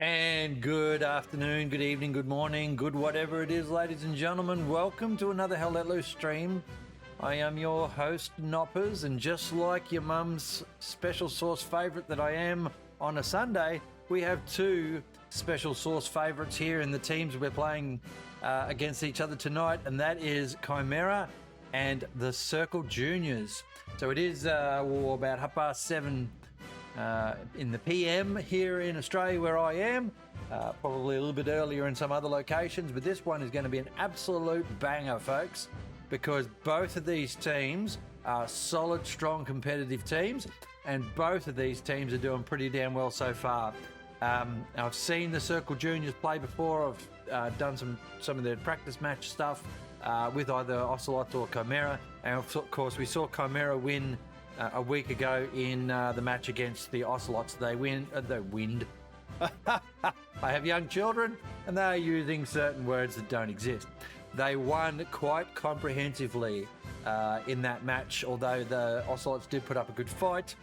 And good afternoon, good evening, good morning, good whatever it is, ladies and gentlemen. Welcome to another Hell Let Loose stream. I am your host, Noppers, and just like your mum's special sauce favourite that I am on a Sunday, we have two special sauce favourites here in the teams we're playing against each other tonight, and that is Chimera and the Circle Juniors. So it is about 7:30 in the PM here in Australia where I am, probably a little bit earlier in some other locations, but this one is going to be an absolute banger, folks, because both of these teams are solid, strong, competitive teams, and both of these teams are doing pretty damn well so far. I've seen the Circle Juniors play before. I've done some of their practice match stuff with either Ocelots or Chimera, and of course we saw Chimera win a week ago in the match against the Ocelots. They win. I have young children, and they are using certain words that don't exist. They won quite comprehensively in that match, although the Ocelots did put up a good fight.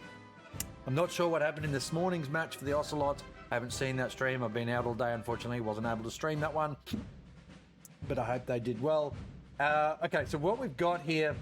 I'm not sure what happened in this morning's match for the Ocelots. I haven't seen that stream. I've been out all day, unfortunately. Wasn't able to stream that one, but I hope they did well. Okay, so what we've got here,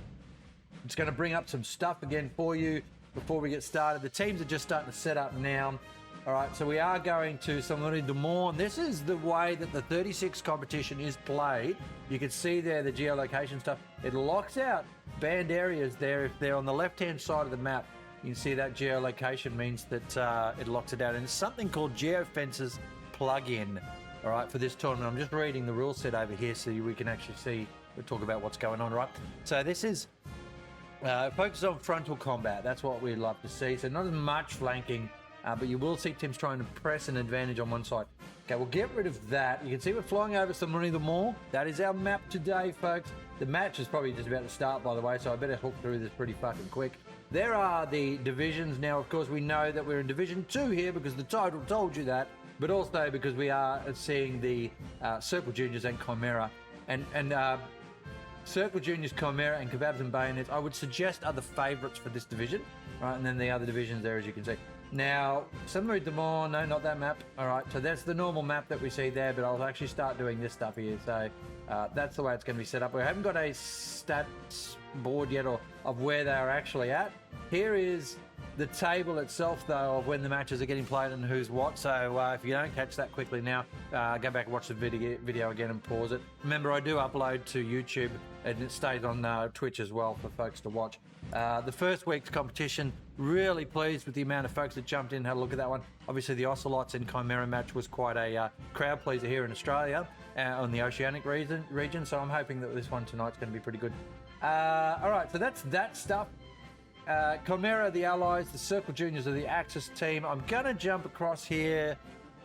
it's going to bring up some stuff again for you before we get started. The teams are just starting to set up now. All right, so we are going to Saint-Louis de Morne. This is the way that the 36 competition is played. You can see there the geolocation stuff. It locks out banned areas there. If they're on the left-hand side of the map, you can see that geolocation means that it locks it out. And it's something called Geofences plugin, all right, for this tournament. I'm just reading the rule set over here so we can actually see, we'll talk about what's going on, right? So this is focus on frontal combat. That's what we'd love to see. So not as much flanking, but you will see teams trying to press an advantage on one side. Okay, we'll get rid of that. You can see we're flying over Saint-Louis de Morne. That is our map today, folks. The match is probably just about to start, by the way, so I better hook through this pretty fucking quick. There are the divisions. Now, of course, we know that we're in Division 2 here because the title told you that, but also because we are seeing the Circle Juniors and Chimera. And Circle Juniors, Chimera, and Kebabs and Bayonets, I would suggest are the favourites for this division, right? And then the other divisions there, as you can see. Now, Saint-Louis de Morne, no, not that map. All right, so that's the normal map that we see there, but I'll actually start doing this stuff here. So that's the way it's going to be set up. We haven't got a stats board yet of where they are actually at. Here is the table itself, though, of when the matches are getting played and who's what. So if you don't catch that quickly now, go back and watch the video again and pause it. Remember, I do upload to YouTube, and it stays on Twitch as well for folks to watch. The first week's competition, really pleased with the amount of folks that jumped in and had a look at that one. Obviously, the Ocelots and Chimera match was quite a crowd pleaser here in Australia on the Oceanic region, so I'm hoping that this one tonight's going to be pretty good. All right, so that's that stuff. Chimera are the Allies, the Circle Juniors are the Axis team. I'm going to jump across here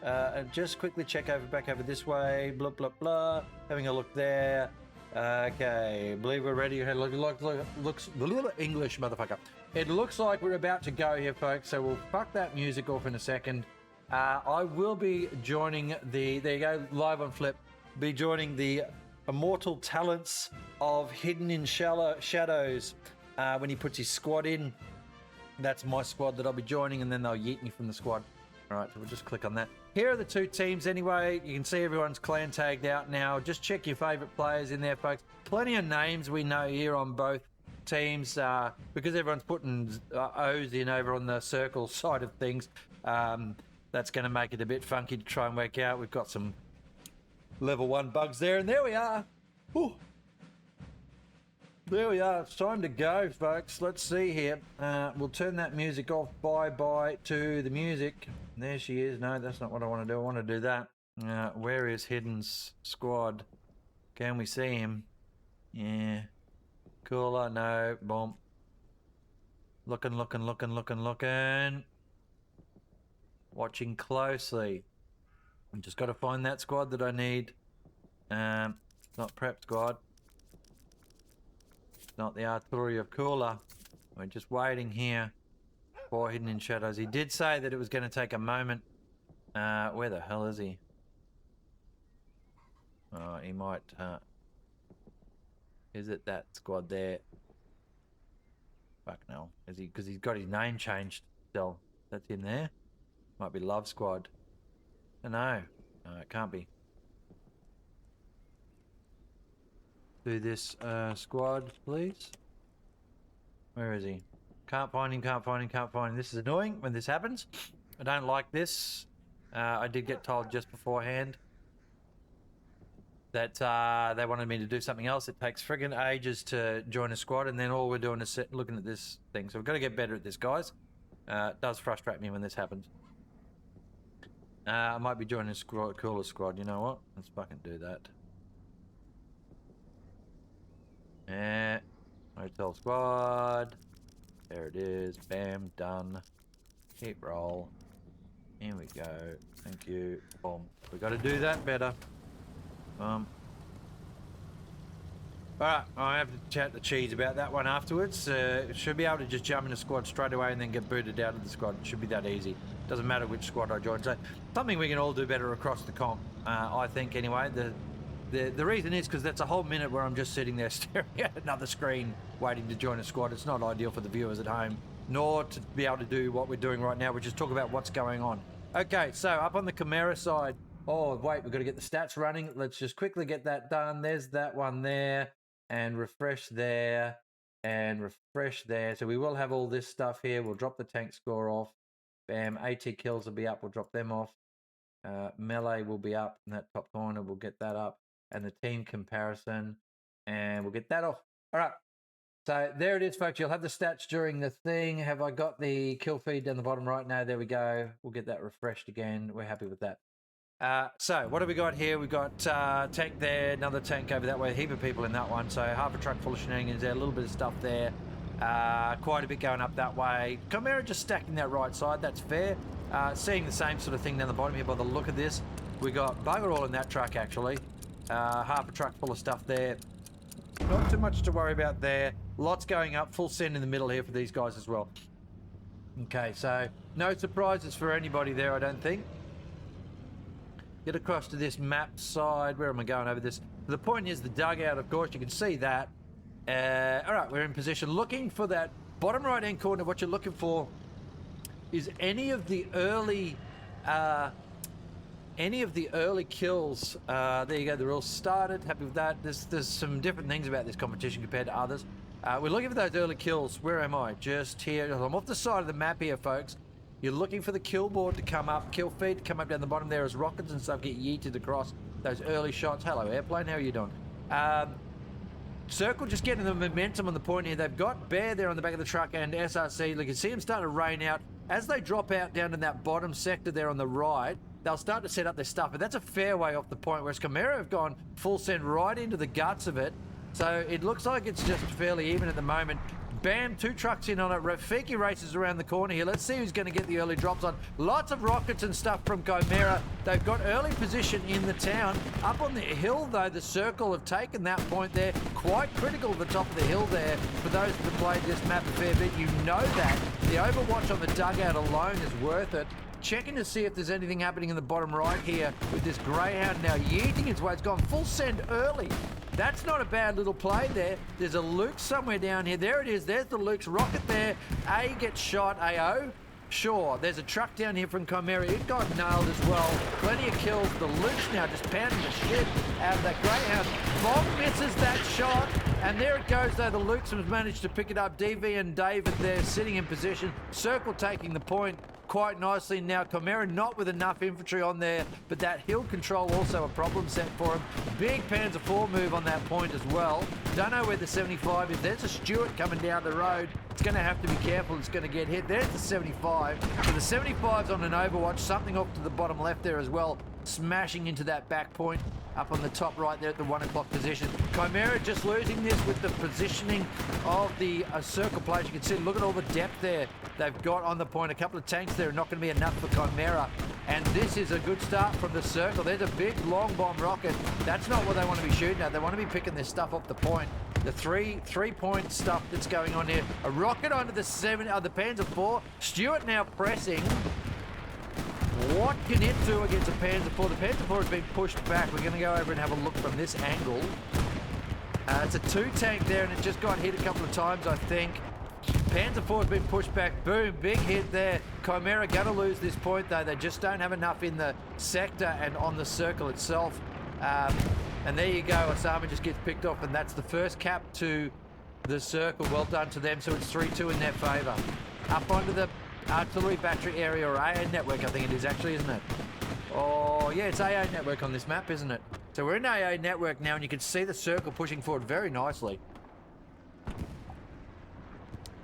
and just quickly check back over this way. Blah, blah, blah. Having a look there. Okay, believe we're ready. Looks a little English, motherfucker. It looks like we're about to go here, folks, so we'll fuck that music off in a second. I will be joining there you go, live on Flip, be joining the immortal talents of Hidden in Shadows when he puts his squad in. That's my squad that I'll be joining, and then they'll yeet me from the squad. All right, so we'll just click on that. Here are the two teams anyway. You can see everyone's clan tagged out now. Just check your favourite players in there, folks. Plenty of names we know here on both teams because everyone's putting O's in over on the circle side of things. That's going to make it a bit funky to try and work out. We've got some level 1 bugs there, and there we are. Ooh. There we are. It's time to go, folks. Let's see here. We'll turn that music off. Bye-bye to the music. There she is. No, that's not what I want to do. I want to do that. Where is Hidden's squad? Can we see him? Yeah. Cooler. No. Boom. Looking. Watching closely. I just got to find that squad that I need. Not prep squad. Not the artillery of Cooler. We're just waiting here for Hidden in Shadows. He did say that it was going to take a moment. Where the hell is he? Oh, he might... is it that squad there? Fuck no. Is he? Because he's got his name changed still. That's in there. Might be Love Squad. No, it can't be. Do this squad, please. Where is he? Can't find him, can't find him, can't find him. This is annoying when this happens. I don't like this. I did get told just beforehand that they wanted me to do something else. It takes friggin' ages to join a squad, and then all we're doing is looking at this thing. So we've got to get better at this, guys. It does frustrate me when this happens. I might be joining a cooler squad. You know what? Let's fucking do that. Hotel squad. There it is. Bam. Done. Keep roll. Here we go. Thank you. Boom. We got to do that better. Alright, I have to chat to Cheese about that one afterwards. Should be able to just jump in a squad straight away and then get booted out of the squad. It should be that easy. Doesn't matter which squad I join. So something we can all do better across the comp, I think anyway. The reason is because that's a whole minute where I'm just sitting there staring at another screen waiting to join a squad. It's not ideal for the viewers at home, nor to be able to do what we're doing right now, which is talk about what's going on. Okay, so up on the Chimera side, oh wait, we've got to get the stats running. Let's just quickly get that done. There's that one there, and refresh there, and refresh there. So we will have all this stuff here. We'll drop the tank score off. Bam, AT kills will be up. We'll drop them off. Melee will be up in that top corner. We'll get that up. And the team comparison, and we'll get that off. All right. So there it is, folks. You'll have the stats during the thing. Have I got the kill feed down the bottom right now? There we go. We'll get that refreshed again. We're happy with that. So what have we got here? We've got tank there, another tank over that way, a heap of people in that one. So half a truck full of shenanigans there, a little bit of stuff there. Quite a bit going up that way. Chimera just stacking that right side, that's fair. Seeing the same sort of thing down the bottom here by the look of this. We got bugger all in that truck actually. Half a truck full of stuff there. Not too much to worry about there. Lots going up, full send in the middle here for these guys as well. Okay, so no surprises for anybody there, I don't think. Get across to this map side. Where am I going over this? The point is the dugout, of course, you can see that. All right, we're in position. Looking for that bottom right-hand corner. What you're looking for is any of the early kills. There you go, they're all started. Happy with that. There's some different things about this competition compared to others. We're looking for those early kills. Where am I? Just here. I'm off the side of the map here, folks. You're looking for the kill board to come up, kill feed to come up down the bottom there as rockets and stuff get yeeted across those early shots. Hello, airplane. How are you doing? Circle just getting the momentum on the point here. They've got Bear there on the back of the truck and SRC. You can see them starting to rain out. As they drop out down in that bottom sector there on the right, they'll start to set up their stuff. But that's a fair way off the point, whereas Chimera have gone full send right into the guts of it. So it looks like it's just fairly even at the moment. Bam, 2 trucks in on it. Rafiki races around the corner here. Let's see who's going to get the early drops on. Lots of rockets and stuff from Chimera. They've got early position in the town. Up on the hill, though, the Circle have taken that point there. Quite critical at the top of the hill there. For those that have played this map a fair bit, you know that. The overwatch on the dugout alone is worth it. Checking to see if there's anything happening in the bottom right here with this Greyhound now yeeting its way. It's gone full send early. That's not a bad little play there. There's a Luke somewhere down here. There it is. There's the Luke's rocket there. A gets shot. AO. Sure. There's a truck down here from Chimera. It got nailed as well. Plenty of kills. The Luke's now just pounding the shit out of that Greyhound. Bomb misses that shot. And there it goes, though. The Luke's have managed to pick it up. DV and David there sitting in position. Circle taking the point quite nicely. Now Chimera not with enough infantry on there, but that hill control also a problem set for him. Big Panzer IV move on that point as well. Don't know where the 75 is. There's a Stuart coming down the road. It's going to have to be careful. It's going to get hit. There's the 75. So the 75's on an overwatch. Something off to the bottom left there as well. Smashing into that back point up on the top right there at the 1 o'clock position. Chimera just losing this with the positioning of the Circle players. You can see, look at all the depth there they've got on the point. A couple of tanks there are not going to be enough for Chimera. And this is a good start from the Circle. There's a big long bomb rocket. That's not what they want to be shooting at. They want to be picking this stuff off the point. The three-point stuff that's going on here. A rocket onto the Panzer IV. Stuart now pressing. What can it do against a Panzer IV? The Panzer IV has been pushed back. We're going to go over and have a look from this angle. It's a 2 tank there, and it just got hit a couple of times, I think. Panzer IV's been pushed back. Boom, big hit there. Chimera gonna lose this point though. They just don't have enough in the sector and on the circle itself. And there you go. Osama just gets picked off, and that's the first cap to the circle. Well done to them. So it's 3-2 in their favour. Up onto the artillery battery area, or AA network, I think it is actually, isn't it? Oh, yeah, it's AA network on this map, isn't it? So we're in AA network now, and you can see the circle pushing forward very nicely.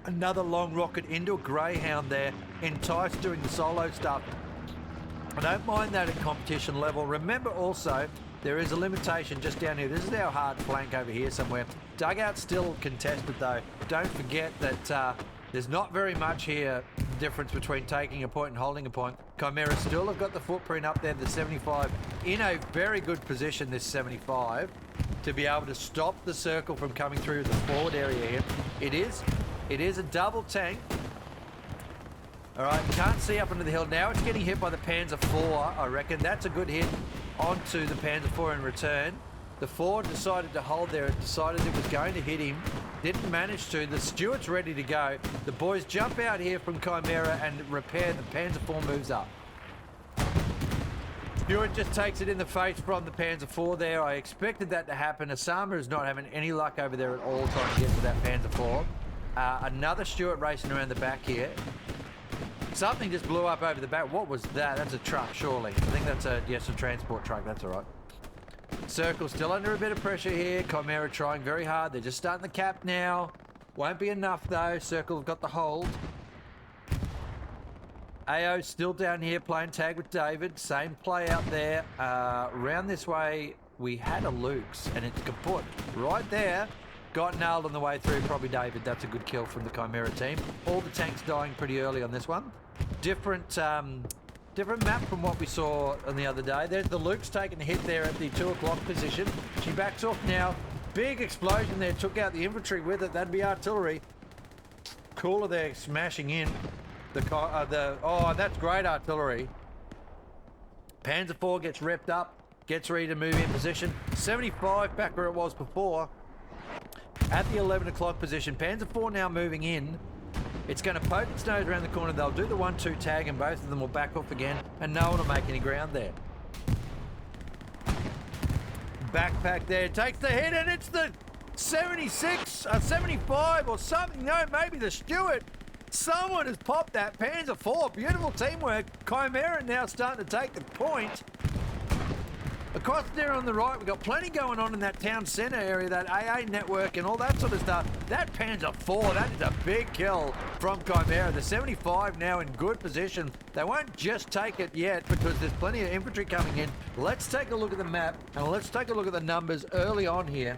Another long rocket into a Greyhound there. Entice doing the solo stuff. I don't mind that at competition level. Remember also, there is a limitation just down here. This is our hard flank over here somewhere. Dugout still contested though. Don't forget that there's not very much here difference between taking a point and holding a point. Chimera still have got the footprint up there, the 75, in a very good position, this 75, to be able to stop the circle from coming through the forward area here. It is a double tank. All right, can't see up into the hill. Now it's getting hit by the Panzer IV, I reckon. That's a good hit onto the Panzer IV in return. The Ford decided to hold there. It decided it was going to hit him. Didn't manage to. The Stuart's ready to go. The boys jump out here from Chimera and repair. The Panzer IV moves up. Stuart just takes it in the face from the Panzer IV there. I expected that to happen. Osama is not having any luck over there at all trying to get to that Panzer IV. Another Stuart racing around the back here. Something just blew up over the back. What was that? That's a truck, surely. I think that's a transport truck. That's all right. Circle still under a bit of pressure here. Chimera trying very hard. They're just starting the cap now. Won't be enough though. Circle have got the hold. AO still down here playing tag with David. Same play out there. Round this way, we had a Luke's and it's kaput. Right there. Got nailed on the way through. Probably David. That's a good kill from the Chimera team. All the tanks dying pretty early on this one. Different map from what we saw on the other day. There's the Luke's taking a hit there at the 2 o'clock position. She backs off now. Big explosion there. Took out the infantry with it. That'd be artillery. Cooler there smashing in. Oh, that's great artillery. Panzer IV gets repped up. Gets ready to move in position. 75 back where it was before. At the 11 o'clock position. Panzer IV now moving in. It's going to poke its nose around the corner. They'll do the 1-2 tag and both of them will back off again and no one will make any ground there. Backpack there. Takes the hit and it's the 76, 75 or something. No, maybe the Stuart. Someone has popped that Panzer IV. Beautiful teamwork. Chimera now starting to take the point. Across there on the right, we've got plenty going on in that town centre area, that AA network and all that sort of stuff. That Panzer IV, that is a big kill from Chimera. The 75 now in good position. They won't just take it yet because there's plenty of infantry coming in. Let's take a look at the map and let's take a look at the numbers early on here.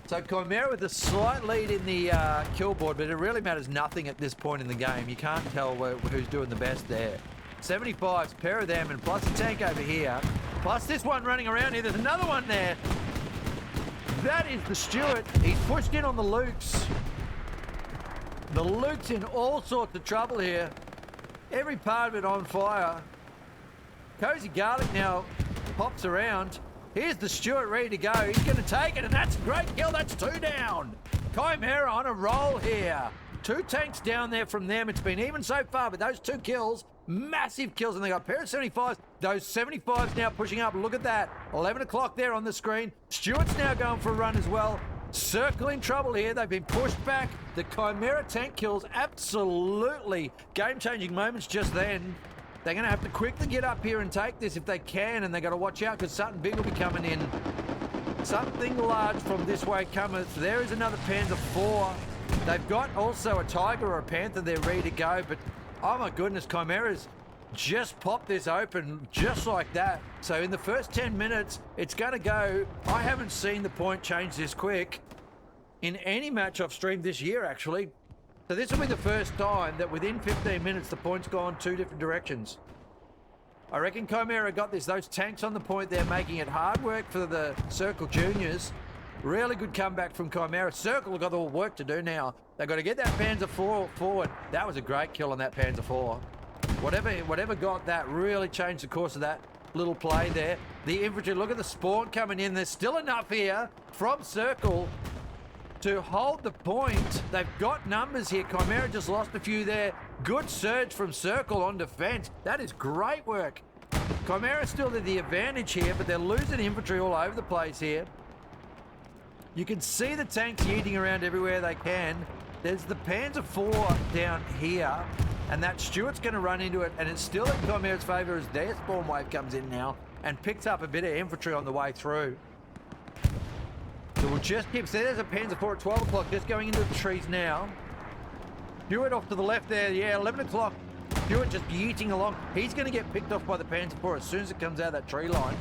So Chimera with a slight lead in the kill board, but it really matters nothing at this point in the game. You can't tell who's doing the best there. 75's, pair of them, and plus a tank over here. Plus this one running around here. There's another one there. That is the Stuart. He's pushed in on the Luke's. The Luke's in all sorts of trouble here. Every part of it on fire. Cozy Garlic now pops around. Here's the Stuart ready to go. He's going to take it, and that's a great kill. That's 2 down. Chimera on a roll here. 2 tanks down there from them. It's been even so far, but those 2 kills, massive kills, and they got a pair of 75s. Those 75s now pushing up. Look at that. 11 o'clock there on the screen. Stuart's now going for a run as well. Circle in trouble here. They've been pushed back. The Chimera tank kills, absolutely game-changing moments just then. They're going to have to quickly get up here and take this if they can, and they've got to watch out because something big will be coming in. Something large from this way cometh. There is another Panzer IV. They've got also a Tiger or a Panther there ready to go, but oh my goodness, Chimera's just popped this open just like that. So in the first 10 minutes, it's going to go. I haven't seen the point change this quick in any match I've streamed this year, actually. So this will be the first time that within 15 minutes, the point's gone 2 different directions. I reckon Chimera got this. Those tanks on the point there making it hard work for the Circle Juniors. Really good comeback from Chimera. Circle have got all work to do now. They've got to get that Panzer IV forward. That was a great kill on that Panzer IV. Whatever got that really changed the course of that little play there. The infantry, look at the spawn coming in. There's still enough here from Circle to hold the point. They've got numbers here. Chimera just lost a few there. Good surge from Circle on defense. That is great work. Chimera still at the advantage here, but they're losing infantry all over the place here. You can see the tanks yeeting around everywhere they can. There's the Panzer IV down here, and that Stuart's going to run into it, and it's still in Chimera's favour as their spawn wave comes in now and picks up a bit of infantry on the way through. So we'll just keep... So there's a Panzer IV at 12 o'clock, just going into the trees now. Stuart off to the left there, yeah, 11 o'clock. Stuart just yeeting along. He's going to get picked off by the Panzer IV as soon as it comes out of that tree line.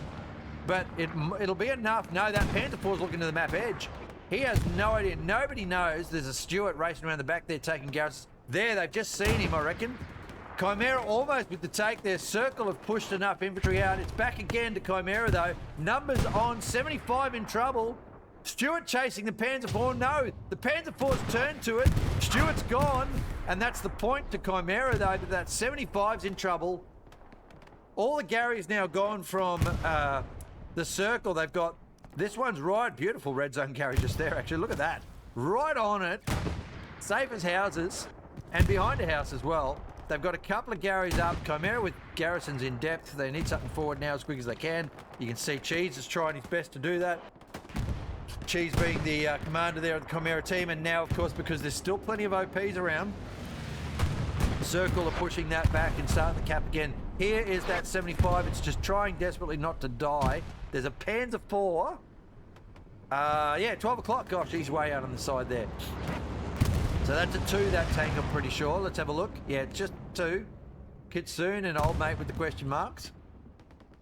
But it'll be enough. No, that Panzer IV is looking to the map edge. He has no idea. Nobody knows there's a Stuart racing around the back there taking garrisons. There, they've just seen him, I reckon. Chimera almost with the take there. Circle have pushed enough infantry out. It's back again to Chimera, though. Numbers on, 75 in trouble. Stuart chasing the Panzer IV. No, the Panzer IV's turned to it. Stuart's gone. And that's the point to Chimera, though, that 75's in trouble. All the Gary's now gone from the Circle. They've got... This one's right. Beautiful red zone Gary just there, actually. Look at that. Right on it. Safe as houses. And behind a house as well. They've got a couple of Garys up. Chimera with garrisons in depth. They need something forward now as quick as they can. You can see Cheese is trying his best to do that. Cheese being the commander there of the Chimera team. And now, of course, because there's still plenty of OPs around, Circle are pushing that back and starting the cap again. Here is that 75. It's just trying desperately not to die. There's a Panzer IV. Yeah, 12 o'clock. Gosh, he's way out on the side there. So that's a 2, that tank, I'm pretty sure. Let's have a look. Yeah, it's just 2. Kitsune and old mate with the question marks.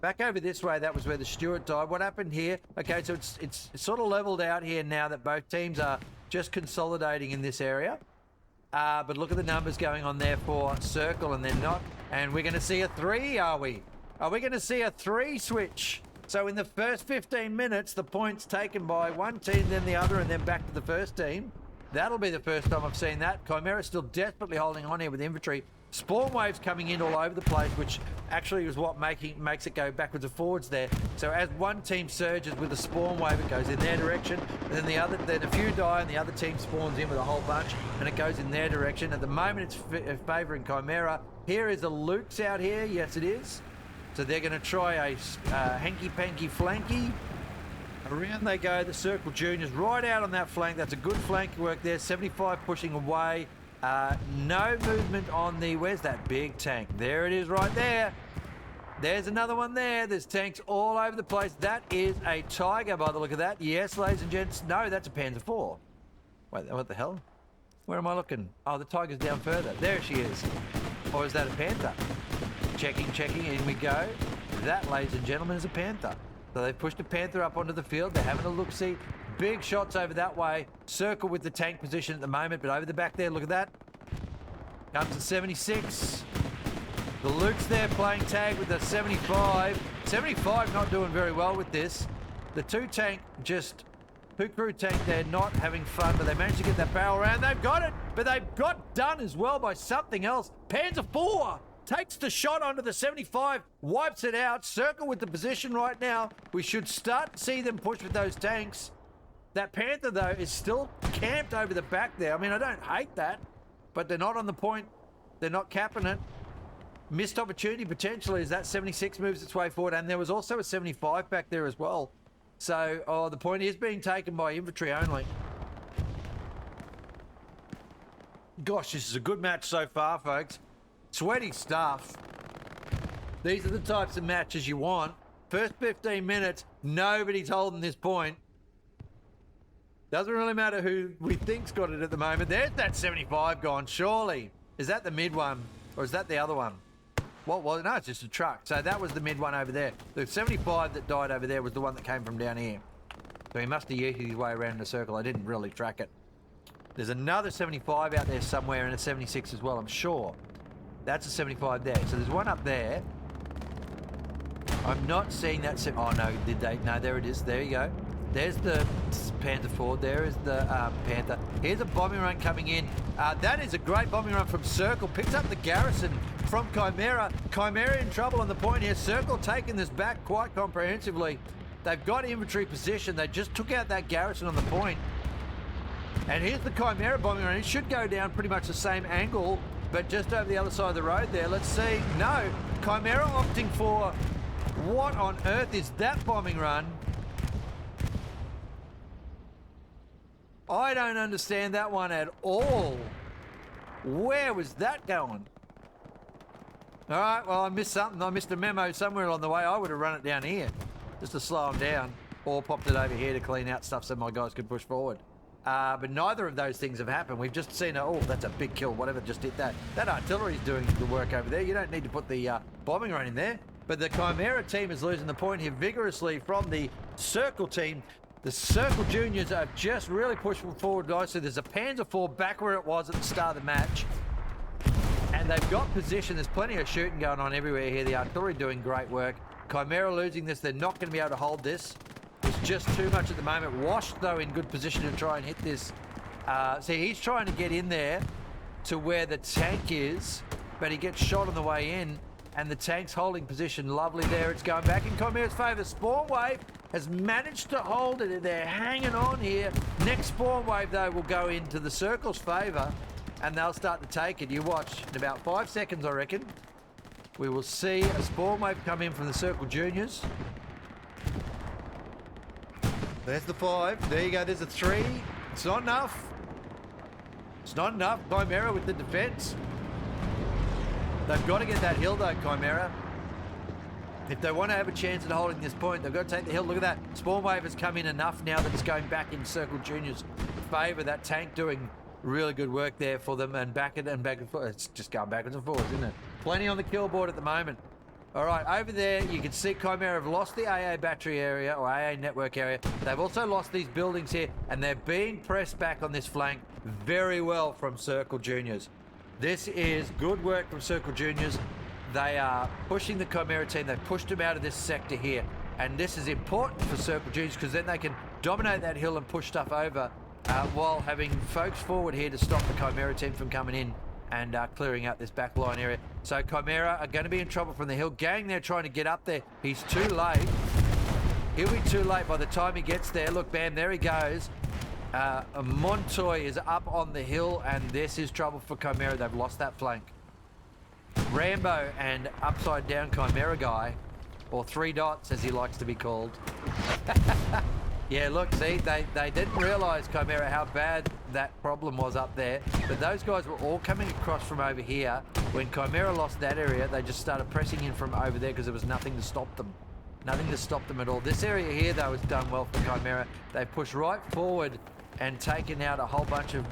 Back over this way, that was where the Stuart died. What happened here? Okay, so it's sort of leveled out here now that both teams are just consolidating in this area. But look at the numbers going on there for Circle, and they're not. And we're going to see a 3, are we? Are we going to see a 3 switch? So in the first 15 minutes, the points taken by one team, then the other, and then back to the first team. That'll be the first time I've seen that. Chimera's still desperately holding on here with infantry. Spawn waves coming in all over the place, which actually is what makes it go backwards and forwards there. So as one team surges with a spawn wave, it goes in their direction, and then then a few die, and the other team spawns in with a whole bunch, and it goes in their direction. At the moment, it's favouring Chimera. Here is a Luke's out here. Yes, it is. So they're going to try a hanky-panky flanky. Around they go, the Circle Juniors right out on that flank. That's a good flank work there. 75 pushing away. No movement on the... Where's that big tank? There it is right there. There's another one there. There's tanks all over the place. That is a Tiger by the look of that. Yes, ladies and gents. No, that's a Panzer IV. Wait, what the hell? Where am I looking? Oh, the Tiger's down further. There she is. Or is that a Panther? Checking, in we go. That, ladies and gentlemen, is a Panther. So they've pushed a Panther up onto the field. They're having a look-see. Big shots over that way. Circle with the tank position at the moment, but over the back there, look at that. Comes to 76. The Luke's there playing tag with the 75. 75 not doing very well with this. The two crew tank there not having fun, but they managed to get that barrel around. They've got it, but they've got done as well by something else. Panzer IV takes the shot onto the 75, wipes it out. Circle with the position right now. We should start to see them push with those tanks. That Panther, though, is still camped over the back there. I mean, I don't hate that, but they're not on the point. They're not capping it. Missed opportunity potentially as that 76 moves its way forward, and there was also a 75 back there as well. So, the point is being taken by infantry only. Gosh, this is a good match so far, folks. Sweaty stuff. These are the types of matches you want. First 15 minutes, nobody's holding this point. Doesn't really matter who we think's got it at the moment. There's that 75 gone, surely. Is that the mid one? Or is that the other one? What was it? No, it's just a truck. So that was the mid one over there. The 75 that died over there was the one that came from down here. So he must have yeeted his way around the circle. I didn't really track it. There's another 75 out there somewhere and a 76 as well, I'm sure. That's a 75 there. So there's one up there. I'm not seeing that. Oh, no, did they? No, there it is. There you go. There's the Panzer IV. There is the Panther. Here's a bombing run coming in. That is a great bombing run from Circle. Picks up the garrison from Chimera. Chimera in trouble on the point here. Circle taking this back quite comprehensively. They've got infantry position. They just took out that garrison on the point. And here's the Chimera bombing run. It should go down pretty much the same angle, but just over the other side of the road there. Let's see. No, Chimera opting for, what on earth is that bombing run? I don't understand that one at all. Where was that going? All right, well, I missed something. I missed a memo somewhere along the way. I would have run it down here just to slow them down, or popped it over here to clean out stuff so my guys could push forward. But neither of those things have happened. We've just seen, oh, that's a big kill, whatever just hit that. That artillery's doing the work over there. You don't need to put the bombing run in there. But the Chimera team is losing the point here vigorously from the Circle team. The Circle Juniors have just really pushed forward nicely. There's a Panzer IV back where it was at the start of the match. And they've got position. There's plenty of shooting going on everywhere here. The artillery doing great work. Chimera losing this. They're not going to be able to hold this. It's just too much at the moment. Wash, though, in good position to try and hit this. See, he's trying to get in there to where the tank is, but he gets shot on the way in, and the tank's holding position. Lovely there. It's going back in Chimera's favour. Spawn Wave has managed to hold it. They're hanging on here. Next Spawn Wave, though, will go into the Circle's favour, and they'll start to take it. You watch. In about 5 seconds, I reckon, we will see a Spawn Wave come in from the Circle Juniors. There's the 5. There you go. There's a 3. It's not enough. It's not enough. Chimera with the defense. They've got to get that hill, though, Chimera. If they want to have a chance at holding this point, they've got to take the hill. Look at that. Spawn Wave has come in enough now that it's going back in Circle Juniors' favour. That tank doing really good work there for them, and back and forth. It's just going backwards and forwards, isn't it? Plenty on the kill board at the moment. All right, over there, you can see Chimera have lost the AA battery area, or AA network area. They've also lost these buildings here, and they're being pressed back on this flank very well from Circle Juniors. This is good work from Circle Juniors. They are pushing the Chimera team. They've pushed them out of this sector here, and this is important for Circle Juniors because then they can dominate that hill and push stuff over while having folks forward here to stop the Chimera team from coming in and clearing out this back line area. So Chimera are going to be in trouble from the hill. Gang there trying to get up there. He's too late. He'll be too late by the time he gets there. Look, bam, there he goes. Montoy is up on the hill, and this is trouble for Chimera. They've lost that flank. Rambo and upside down Chimera guy, or 3 dots as he likes to be called. Yeah, look, see, they didn't realise, Chimera, how bad that problem was up there. But those guys were all coming across from over here. When Chimera lost that area, they just started pressing in from over there because there was nothing to stop them. Nothing to stop them at all. This area here, though, has done well for Chimera. They pushed right forward and taken out a whole bunch of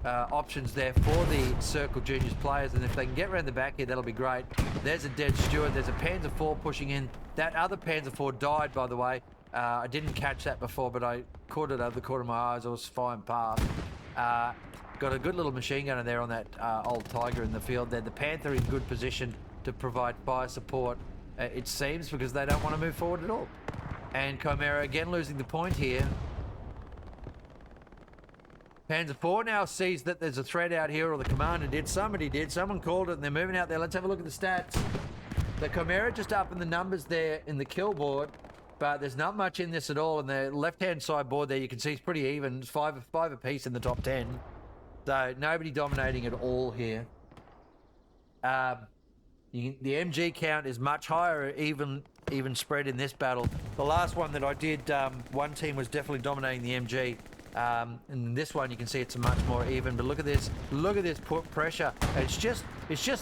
options there for the Circle Juniors players. And if they can get around the back here, that'll be great. There's a dead Stewart. There's a Panzer IV pushing in. That other Panzer IV died, by the way. I didn't catch that before, but I caught it over the corner of my eyes. I was flying past. Got a good little machine gunner there on that old Tiger in the field there. The Panther in good position to provide fire support, it seems, because they don't want to move forward at all. And Chimera again losing the point here. Panzer IV now sees that there's a threat out here, or the commander did. Somebody did. Someone called it, and they're moving out there. Let's have a look at the stats. The Chimera just up in the numbers there in the kill board. But there's not much in this at all. And the left-hand side board there, you can see it's pretty even. It's five apiece in the top 10. So nobody dominating at all here. The MG count is much higher, even spread in this battle. The last one that I did, one team was definitely dominating the MG. In this one, you can see it's much more even. But look at this. Look at this pressure. It's just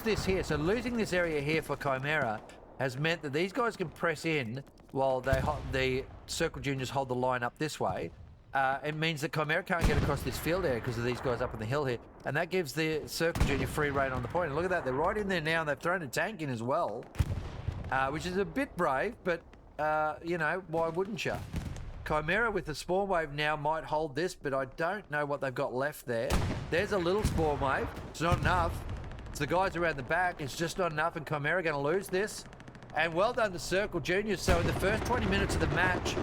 this here. So losing this area here for Chimera has meant that these guys can press in while the Circle Juniors hold the line up this way. It means that Chimera can't get across this field area because of these guys up on the hill here. And that gives the Circle Junior free rein on the point. And look at that. They're right in there now, and they've thrown a tank in as well, which is a bit brave, but, you know, why wouldn't you? Chimera with the Spawn Wave now might hold this, but I don't know what they've got left there. There's a little Spawn Wave. It's not enough. It's the guys around the back. It's just not enough, and Chimera going to lose this. And well done to Circle Juniors. So in the first 20 minutes of the match,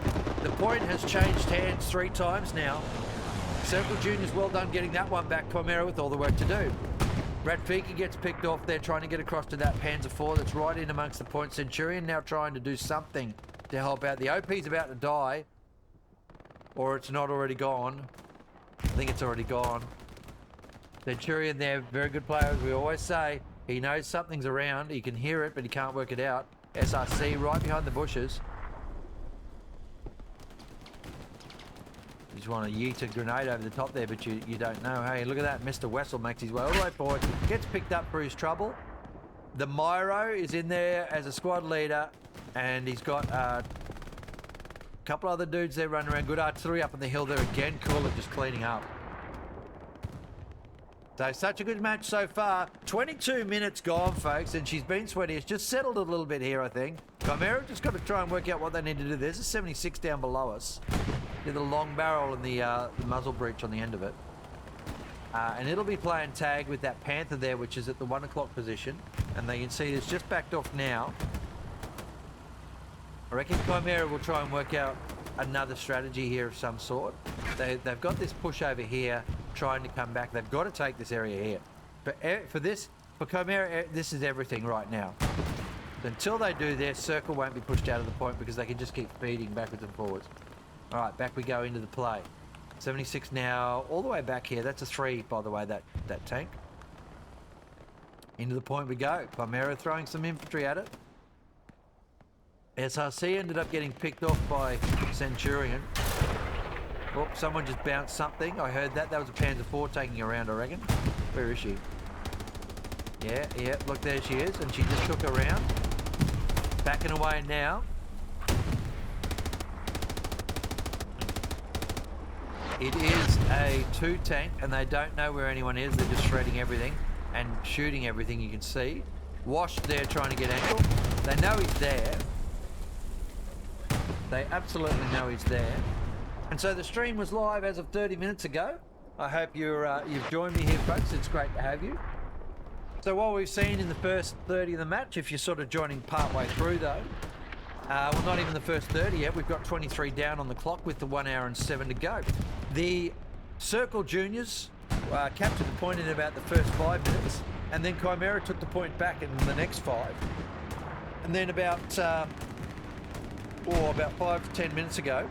the point has changed hands 3 times now. Circle Juniors, well done getting that one back. Chimera with all the work to do. Radfika gets picked off there, trying to get across to that Panzer IV that's right in amongst the point. Centurion now trying to do something to help out. The OP's about to die, or it's not already gone. I think it's already gone. Centurion there, very good player, as we always say. He knows something's around. He can hear it, but he can't work it out. SRC right behind the bushes. You just want to yeet a grenade over the top there, but you don't know. Hey, look at that. Mr. Wessel makes his way all the way forward. Gets picked up for his trouble. The Myro is in there as a squad leader, and he's got a couple other dudes there running around. Good artillery up on the hill there again. Cool at just cleaning up. So, such a good match so far. 22 minutes gone, folks, and she's been sweaty. It's just settled a little bit here, I think. Chimera just got to try and work out what they need to do. There's a 76 down below us. There's the long barrel and the muzzle breech on the end of it. And it'll be playing tag with that Panther there, which is at the 1 o'clock position. And they can see it's just backed off now. I reckon Chimera will try and work out another strategy here of some sort. They've got this push over here, trying to come back. They've got to take this area here. For Chimera, this is everything right now. Until they do this, Circle won't be pushed out of the point because they can just keep feeding backwards and forwards. All right, back we go into the play. 76 now, all the way back here. That's a 3, by the way, that tank. Into the point we go. Chimera throwing some infantry at it. SRC ended up getting picked off by Centurion. Oh, someone just bounced something. I heard that. That was a Panzer IV taking her around, I reckon. Where is she? Yeah, look, there she is. And she just took her around. Backing away now. It is a 2 tank, and they don't know where anyone is. They're just shredding everything and shooting everything you can see. Wash there trying to get angle. They know he's there. They absolutely know he's there. And so the stream was live as of 30 minutes ago. I hope you've joined me here, folks. It's great to have you. So what we've seen in the first 30 of the match, if you're sort of joining part way through though, well, not even the first 30 yet. We've got 23 down on the clock with the 1 hour and 7 to go. The Circle Juniors captured the point in about the first 5 minutes, and then Chimera took the point back in the next 5. And then about 5 to 10 minutes ago,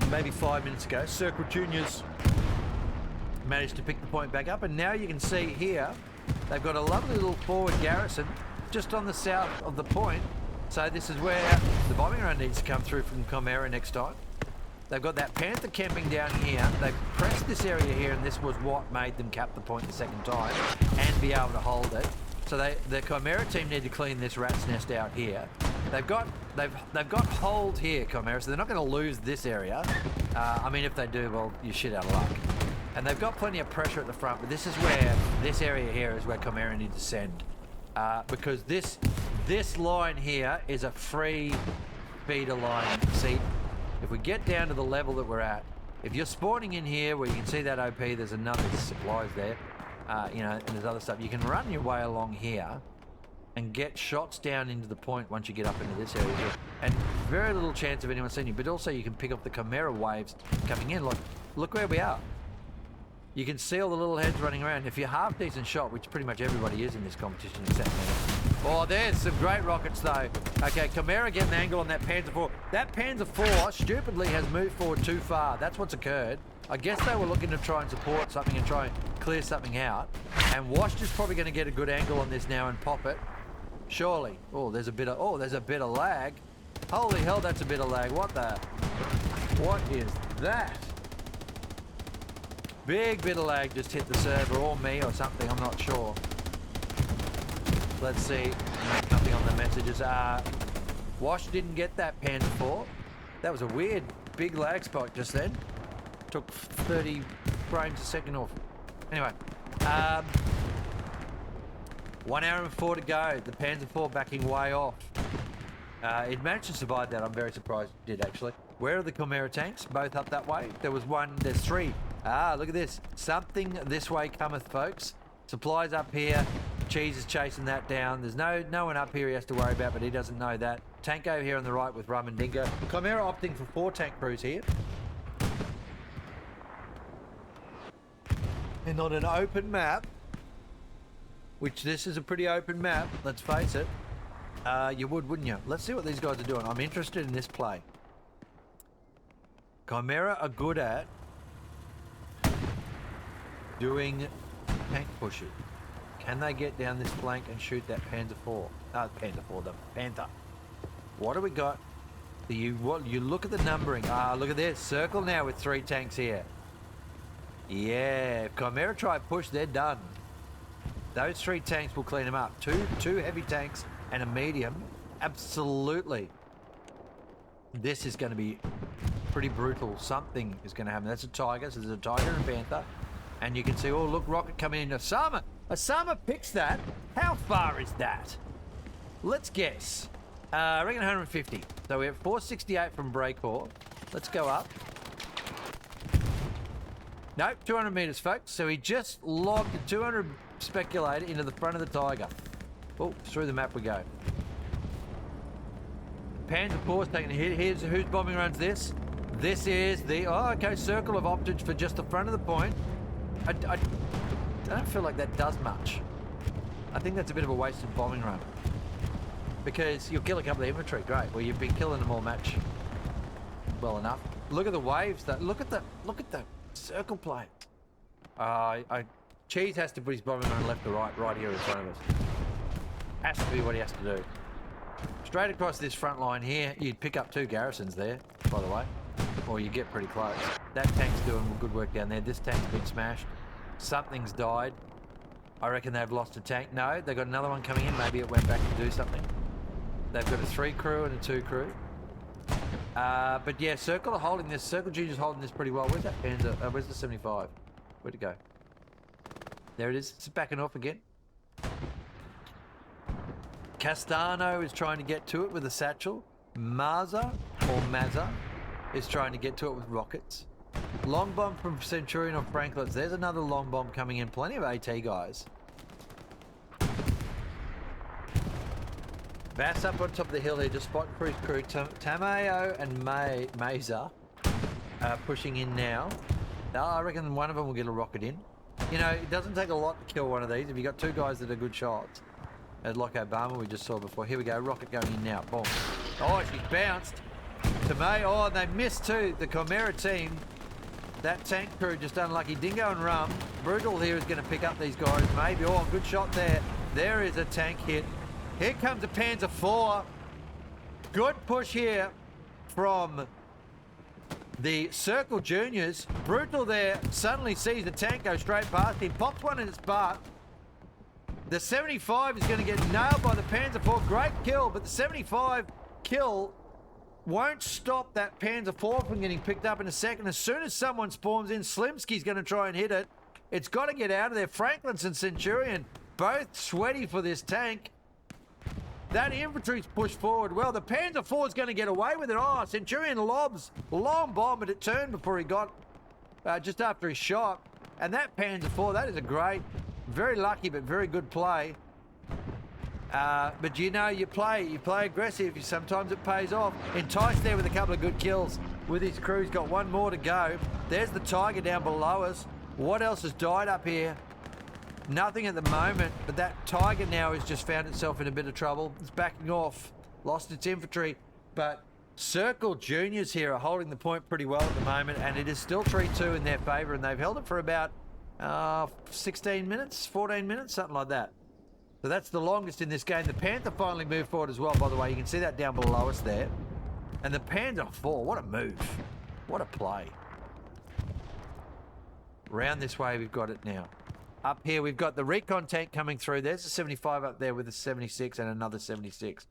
maybe 5 minutes ago, Circle Juniors managed to pick the point back up, and now you can see here they've got a lovely little forward garrison just on the south of the point. So this is where the bombing run needs to come through from Chimera next time. They've got that Panther camping down here. They've pressed this area here, and this was what made them cap the point the second time and be able to hold it. So the Chimera team need to clean this rat's nest out here. They've got hold here, Chimera, so they're not going to lose this area. I mean, if they do, well, you're shit out of luck. And they've got plenty of pressure at the front, but this is where this area here is where Chimera need to send, because this line here is a free feeder line. See, if we get down to the level that we're at, if you're spawning in here where you can see that OP, there's another supplies there, and there's other stuff. You can run your way along here and get shots down into the point once you get up into this area here. And very little chance of anyone seeing you, but also you can pick up the Chimera waves coming in. Look where we are. You can see all the little heads running around. If you're half decent shot, which pretty much everybody is in this competition except me. Oh, there's some great rockets though. Okay, Chimera getting the angle on that Panzer IV. That Panzer IV stupidly has moved forward too far. That's what's occurred. I guess they were looking to try and support something and try and clear something out. And Wash is probably going to get a good angle on this now and pop it. Surely. Oh, there's a bit of lag. Holy hell, that's a bit of lag. What is that? Big bit of lag just hit the server, or me or something, I'm not sure. Let's see. Nothing on the messages. Wash didn't get that Panzer IV. That was a weird big lag spot just then. Took 30 frames a second off. Anyway, 1 hour and 4 to go. The Panzer IV backing way off. It managed to survive that. I'm very surprised it did, actually. Where are the Chimera tanks? Both up that way? There was one, there's 3. Look at this. Something this way cometh, folks. Supplies up here. Cheese is chasing that down. There's no one up here he has to worry about, but he doesn't know that. Tank over here on the right with Rum and Dingo. Chimera opting for 4 tank crews here. And on an open map, which this is a pretty open map, let's face it, you would, wouldn't you? Let's see what these guys are doing. I'm interested in this play. Chimera are good at doing tank pushes. Can they get down this flank and shoot that Panzer IV? The Panther. What do we got? You look at the numbering. Look at this. Circle now with 3 tanks here. Yeah, if Chimera try push, they're done. Those 3 tanks will clean them up. Two heavy tanks and a medium. Absolutely. This is going to be pretty brutal. Something is going to happen. That's a Tiger. So there's a Tiger and Panther. And you can see, oh, look, rocket coming in. Osama picks that. How far is that? Let's guess. I reckon 150. So we have 468 from Breakor. Let's go up. Nope, 200 meters, folks. So he just logged a 200 speculator into the front of the Tiger. Oh, through the map we go. Panzer IV taking a hit. Here's whose bombing runs this. This is the... Oh, okay, Circle have opted for just the front of the point. I don't feel like that does much. I think that's a bit of a wasted bombing run. Because you'll kill a couple of infantry. Great. Well, you've been killing them all match well enough. Look at the waves, though. Look at the Circle plate. Cheese has to put his bombing run left to right here in front of us. Has to be what he has to do. Straight across this front line here, you'd pick up 2 garrisons there, by the way. Or you get pretty close. That tank's doing good work down there. This tank's been smashed. Something's died. I reckon they've lost a tank. No, they've got another one coming in. Maybe it went back to do something. They've got a 3 crew and a 2 crew. But yeah, Circle are holding this. Circle Juniors holding this pretty well. Where's that Panzer? Where's the 75? Where'd it go? There it is. It's backing off again. Castano is trying to get to it with a satchel. Mazza is trying to get to it with rockets. Long bomb from Centurion or Franklins. There's another long bomb coming in. Plenty of AT guys. Bass up on top of the hill here. Just spot cruise crew. Tamayo and Mesa pushing in now. I reckon one of them will get a rocket in. You know, it doesn't take a lot to kill one of these. If you've got 2 guys that are good shots. Like Obama we just saw before. Here we go. Rocket going in now. Boom. Oh, she's bounced. Tamayo. Oh, they missed too. The Chimera team. That tank crew just unlucky. Dingo and Rum. Brutal here is going to pick up these guys. Maybe. Oh, good shot there. There is a tank hit. Here comes a Panzer IV. Good push here from the Circle Juniors. Brutal there. Suddenly sees the tank go straight past him. Pops one in its butt. The 75 is going to get nailed by the Panzer IV. Great kill, but the 75 kill won't stop that Panzer IV from getting picked up in a second. As soon as someone spawns in, Slimsky's going to try and hit it. It's got to get out of there. Franklin's and Centurion both sweaty for this tank. That infantry's pushed forward. Well, the Panzer IV is going to get away with it. Oh, Centurion lobs. Long bomb, but it turned before he got, just after his shot. And that Panzer IV, that is a great, very lucky, but very good play. But you know, you play aggressive. Sometimes it pays off. Enticed there with a couple of good kills with his crew. He's got one more to go. There's the Tiger down below us. What else has died up here? Nothing at the moment, but that Tiger now has just found itself in a bit of trouble. It's backing off, lost its infantry, but Circle Juniors here are holding the point pretty well at the moment, and it is still 3-2 in their favour, and they've held it for about 16 minutes, 14 minutes, something like that. So that's the longest in this game. The Panther finally moved forward as well, by the way. You can see that down below us there. And the Panzer IV, what a move. What a play. Round this way, we've got it now. Up here, we've got the recon tank coming through. There's a 75 up there with a 76 and another 76.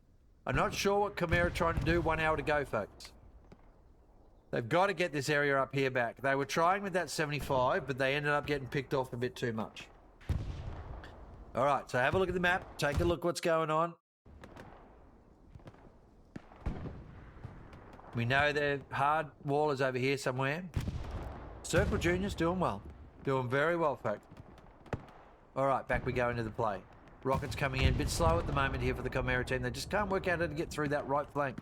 I'm not sure what Chimera are trying to do. 1 hour to go, folks. They've got to get this area up here back. They were trying with that 75, but they ended up getting picked off a bit too much. All right, so have a look at the map. Take a look what's going on. We know the hard wall is over here somewhere. Circle Juniors doing well. Doing very well, folks. All right, back we go into the play. Rockets coming in. A bit slow at the moment here for the Chimera team. They just can't work out how to get through that right flank.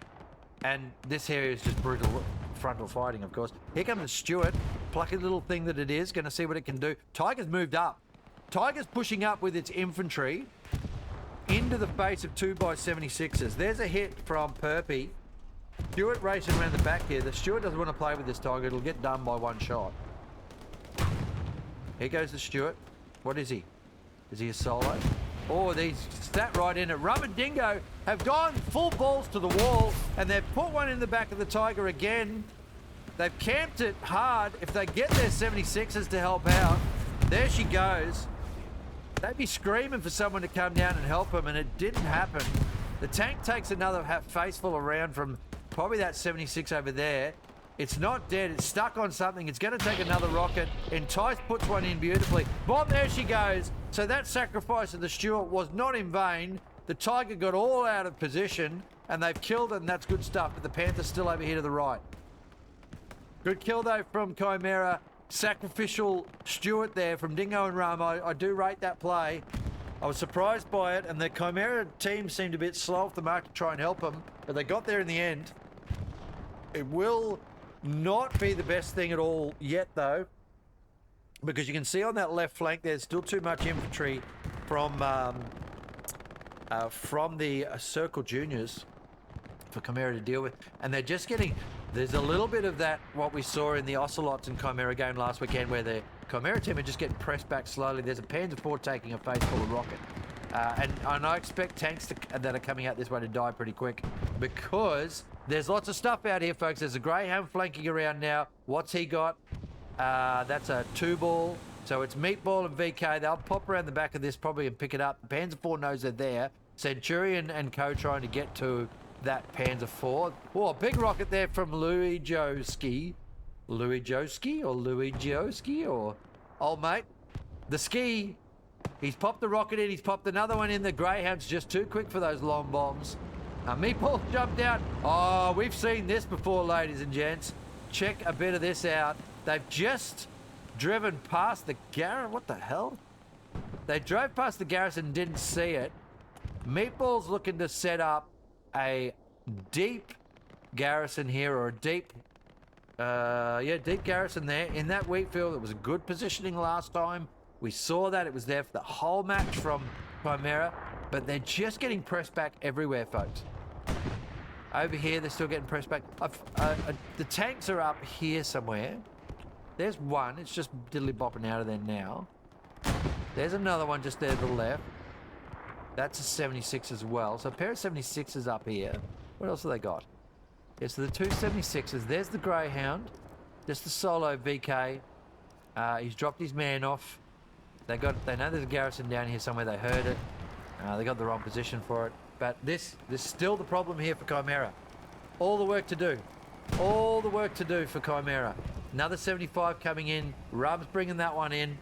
And this area is just brutal frontal fighting, of course. Here comes Stuart. Plucky little thing that it is. Going to see what it can do. Tiger's moved up. Tiger's pushing up with its infantry into the face of 2x76s. There's a hit from Perpy. Stuart racing around the back here. The Stuart doesn't want to play with this Tiger. It'll get done by one shot. Here goes the Stuart. What is he? Is he a solo? Oh, he's sat right in it. Rum and Dingo have gone full balls to the wall, and they've put one in the back of the Tiger again. They've camped it hard. If they get their 76ers to help out, there she goes. They'd be screaming for someone to come down and help them, and it didn't happen. The tank takes another faceful around from probably that 76 over there. It's not dead. It's stuck on something. It's going to take another rocket. Entice puts one in beautifully. Bomb, there she goes. So that sacrifice of the Stuart was not in vain. The Tiger got all out of position, and they've killed it, and that's good stuff. But the Panther's still over here to the right. Good kill, though, from Chimera. Sacrificial Stuart there from Dingo and Rum. I do rate that play. I was surprised by it, and the Chimera team seemed a bit slow off the mark to try and help them, but they got there in the end. It will not be the best thing at all yet, though, because you can see on that left flank there's still too much infantry from the Circle Juniors for Chimera to deal with, and they're just getting... There's a little bit of that, what we saw in the Ocelots and Chimera game last weekend, where the Chimera team are just getting pressed back slowly. There's a Panzer IV taking a face full of rocket. And I expect tanks that are coming out this way to die pretty quick, because there's lots of stuff out here, folks. There's a Greyhound flanking around now. What's he got? That's a 2-ball. So it's Meatball and VK. They'll pop around the back of this probably and pick it up. Panzer IV knows they're there. Centurion and Co trying to get to that Panzer IV. Oh, a big rocket there from Louis Joski. Louis Joski or old mate. The ski. He's popped the rocket in. He's popped another one in. The Greyhound's just too quick for those long bombs. Meatball jumped out. Oh, we've seen this before, ladies and gents. Check a bit of this out. They've just driven past the garrison. What the hell? They drove past the garrison and didn't see it. Meatball's looking to set up a deep garrison here, or a deep garrison there in that wheat field. It was a good positioning last time. We saw that. It was there for the whole match from Chimera, but they're just getting pressed back everywhere, folks. Over here, they're still getting pressed back. The tanks are up here somewhere. There's one. It's just diddly-bopping out of there now. There's another one just there to the left. That's a 76 as well. So a pair of 76s up here. What else have they got? Yeah, so the two 76s. There's the Greyhound. Just the solo VK. He's dropped his man off. They know there's a garrison down here somewhere. They heard it. They got the wrong position for it. But this is still the problem here for Chimera. All the work to do. All the work to do for Chimera. Another 75 coming in. Rum's bringing that one in.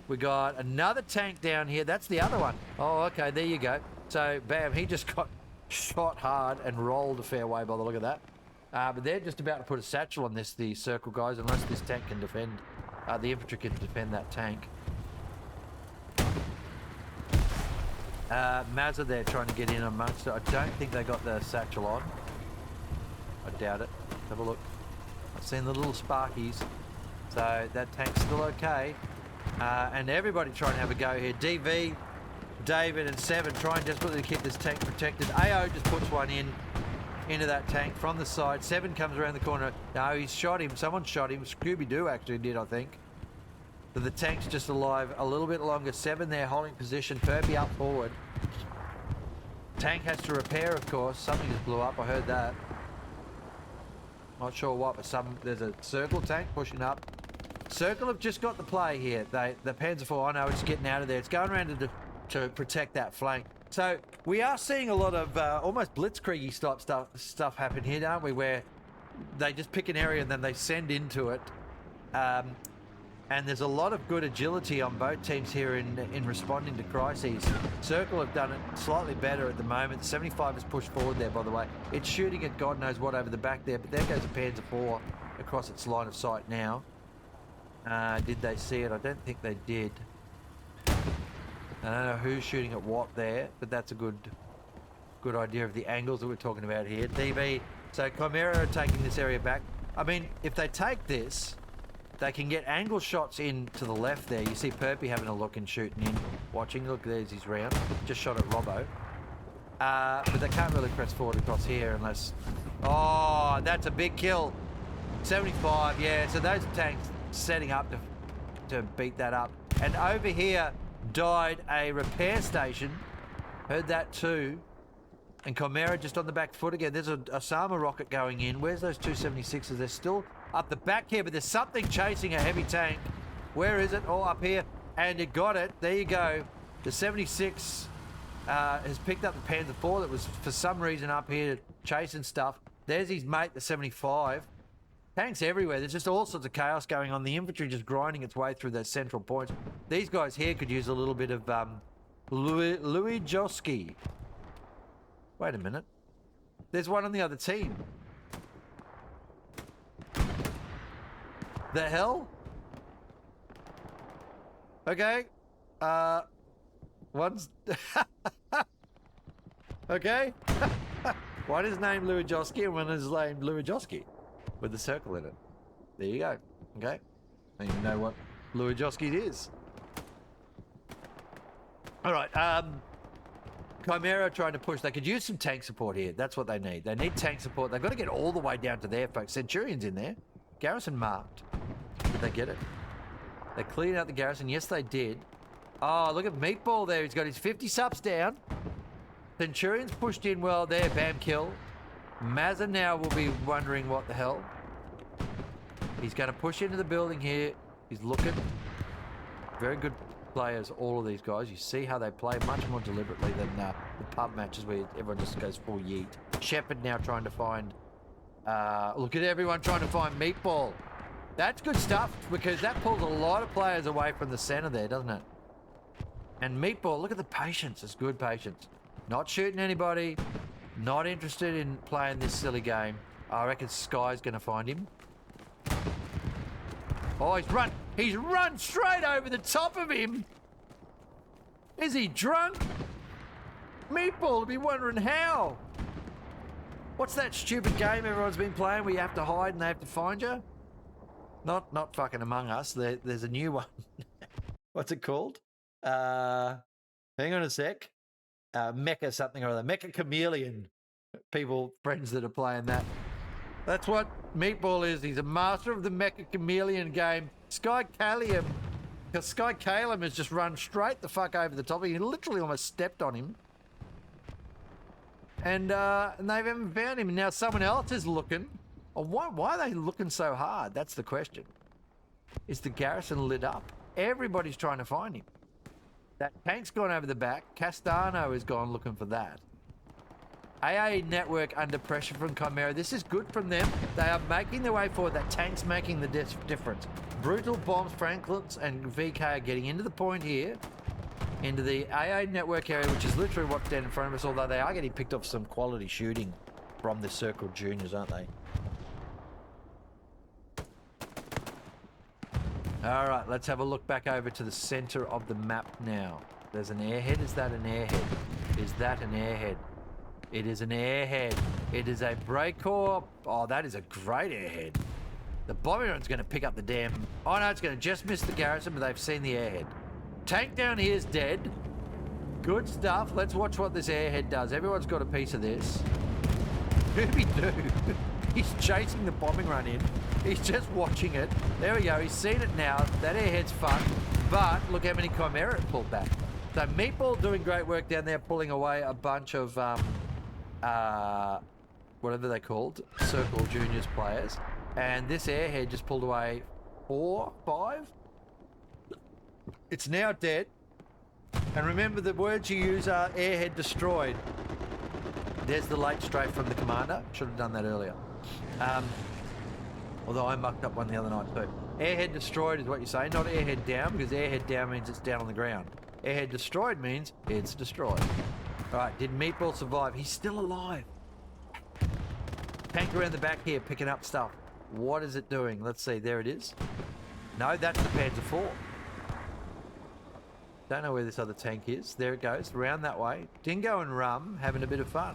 We got another tank down here. That's the other one. Oh, okay, there you go. So, bam, he just got shot hard and rolled a fair way by the look of that. But they're just about to put a satchel on this, the Circle guys, unless this tank can defend, the infantry can defend that tank. Mazza there trying to get in amongst it. I don't think they got the satchel on. I doubt it. Have a look. I've seen the little sparkies. So that tank's still okay. And everybody trying to have a go here. DV, David and Seven trying desperately to keep this tank protected. AO just puts one into that tank from the side. Seven comes around the corner. No, he's shot him. Someone shot him. Scooby-Doo actually did, I think. But the tank's just alive a little bit longer. Seven there holding position. Furby up forward. Tank has to repair, of course. Something just blew up. I heard that. Not sure what, but there's a Circle tank pushing up. Circle have just got the play here. The Panzer IV, I know it's getting out of there. It's going around to protect that flank. So we are seeing a lot of almost blitzkrieg type stuff happen here, aren't we? Where they just pick an area and then they send into it. And there's a lot of good agility on both teams here in responding to crises. Circle have done it slightly better at the moment. The 75 has pushed forward there, by the way. It's shooting at God knows what over the back there, but there goes a Panzer IV across its line of sight now. Did they see it? I don't think they did. I don't know who's shooting at what there, but that's a good idea of the angles that we're talking about here. DV. So Chimera are taking this area back. I mean, if they take this, they can get angle shots in to the left there. You see Perpy having a look and shooting in, watching. Look, there's his round. Just shot at Robbo. But they can't really press forward across here unless... Oh, that's a big kill. 75, yeah. So those tanks setting up to beat that up. And over here died a repair station. Heard that too. And Chimera just on the back foot again. There's a Osama rocket going in. Where's those 276s? They're still up the back here, but there's something chasing a heavy tank. Where is it? Oh, up here. And it got it. There you go. The 76 has picked up the Panzer IV that was for some reason up here chasing stuff. There's his mate, the 75. Tanks everywhere. There's just all sorts of chaos going on. The infantry just grinding its way through those central points. These guys here could use a little bit of Louis Joski. Wait a minute. There's one on the other team. The hell? Okay. One's... okay. One is named Louis Joski and one is named Louis Joski with the circle in it. There you go. Okay. I don't even know what Louis Joski is. All right. Chimera trying to push. They could use some tank support here. That's what they need. They need tank support. They've got to get all the way down to there, folks. Centurion's in there. Garrison marked. Did they get it? They cleared out the garrison. Yes, they did. Oh, look at Meatball there. He's got his 50 subs down. Centurion's pushed in well there. Bam, kill. Mazza now will be wondering what the hell. He's going to push into the building here. He's looking. Very good players, all of these guys. You see how they play much more deliberately than the pub matches where everyone just goes full yeet. Shepard now trying to find... look at everyone trying to find Meatball. That's good stuff because that pulls a lot of players away from the center there, doesn't it? And Meatball, look at the patience. It's good patience. Not shooting anybody. Not interested in playing this silly game. I reckon Sky's going to find him. Oh, he's run. He's run straight over the top of him. Is he drunk? Meatball will be wondering how. What's that stupid game everyone's been playing where you have to hide and they have to find you? Not fucking Among Us. There's a new one. What's it called? Hang on a sec. Mecha something or other. Mecha Chameleon. Friends that are playing that. That's what Meatball is. He's a master of the Mecha Chameleon game. Sky Callium has just run straight the fuck over the top. He literally almost stepped on him. And they haven't found him. Now someone else is looking. Oh, why are they looking so hard? That's the question. Is the garrison lit up? Everybody's trying to find him. That tank's gone over the back. Castano has gone looking for that. AA network under pressure from Chimera. This is good from them. They are making their way forward. That tank's making the difference. Brutal bombs, Franklin's and VK are getting into the point here. Into the AA network area, which is literally what's down in front of us, although they are getting picked off some quality shooting from the Circle Juniors, aren't they? All right, let's have a look back over to the center of the map now. There's an airhead. Is that an airhead? Is that an airhead? It is an airhead. It is a Breakcore. Oh, that is a great airhead. The bombing run's going to pick up the damn... Oh, no, it's going to just miss the garrison, but they've seen the airhead. Tank down here is dead. Good stuff. Let's watch what this airhead does. Everyone's got a piece of this. Scooby-Doo. He's chasing the bombing run in. He's just watching it. There we go. He's seen it now. That airhead's fun. But look how many Chimera it pulled back. So Meatball doing great work down there, pulling away a bunch of, whatever they're called, Circle Juniors players. And this airhead just pulled away 4, 5. It's now dead. And remember, the words you use are airhead destroyed. There's the late strafe from the commander. Should have done that earlier. Although I mucked up one the other night too. Airhead destroyed is what you say, not airhead down, because airhead down means it's down on the ground. Airhead destroyed means it's destroyed. All right, did Meatball survive? He's still alive. Tank around the back here picking up stuff. What is it doing? Let's see, there it is. No, that's the Panzer IV. Don't know where this other tank is. There it goes, around that way. Dingo and Rum having a bit of fun.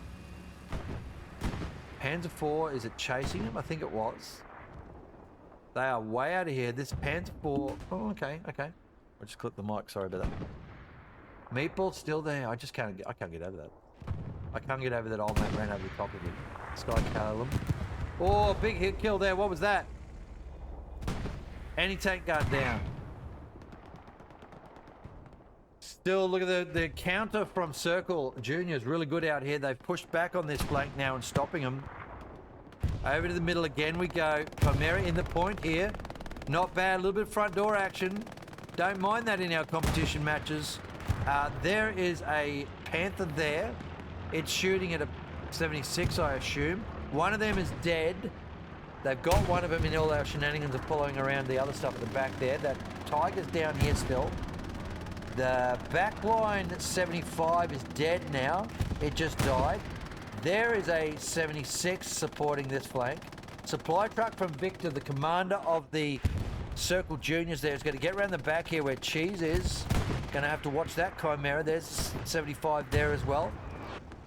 Panzer IV, is it chasing him? I think it was. They are way out of here. This Panzer IV... Oh, okay. I just clipped the mic. Sorry about that. Meatball's still there. I can't get over that. I can't get over that old mate ran over the top of him. Sky Calum. Oh, big hit kill there. What was that? Anti-tank gun down. Still, look at the counter from Circle Juniors. Really good out here. They've pushed back on this flank now and stopping them. Over to the middle again we go. Chimera in the point here. Not bad. A little bit of front door action. Don't mind that in our competition matches. There is a Panther there. It's shooting at a 76, I assume. One of them is dead. They've got one of them in all our shenanigans of following around the other stuff at the back there. That Tiger's down here still. The backline 75 is dead now. It just died. There is a 76 supporting this flank. Supply truck from Victor, the commander of the Circle Juniors there, is going to get around the back here where Cheese is. Going to have to watch that Chimera. There's 75 there as well.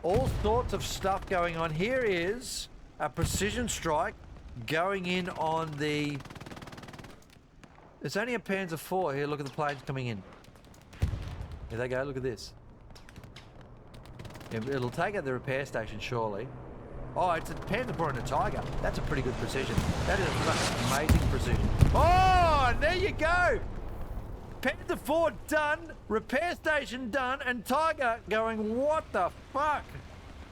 All sorts of stuff going on. Here is a precision strike going in on the... It's only a Panzer IV here. Look at the planes coming in. Here they go. Look at this. It'll take out the repair station, surely. Oh, it's a Panzer IV and a Tiger. That's a pretty good precision. That is a fucking amazing precision. Oh, there you go. Panzer IV done, repair station done, and Tiger going, what the fuck?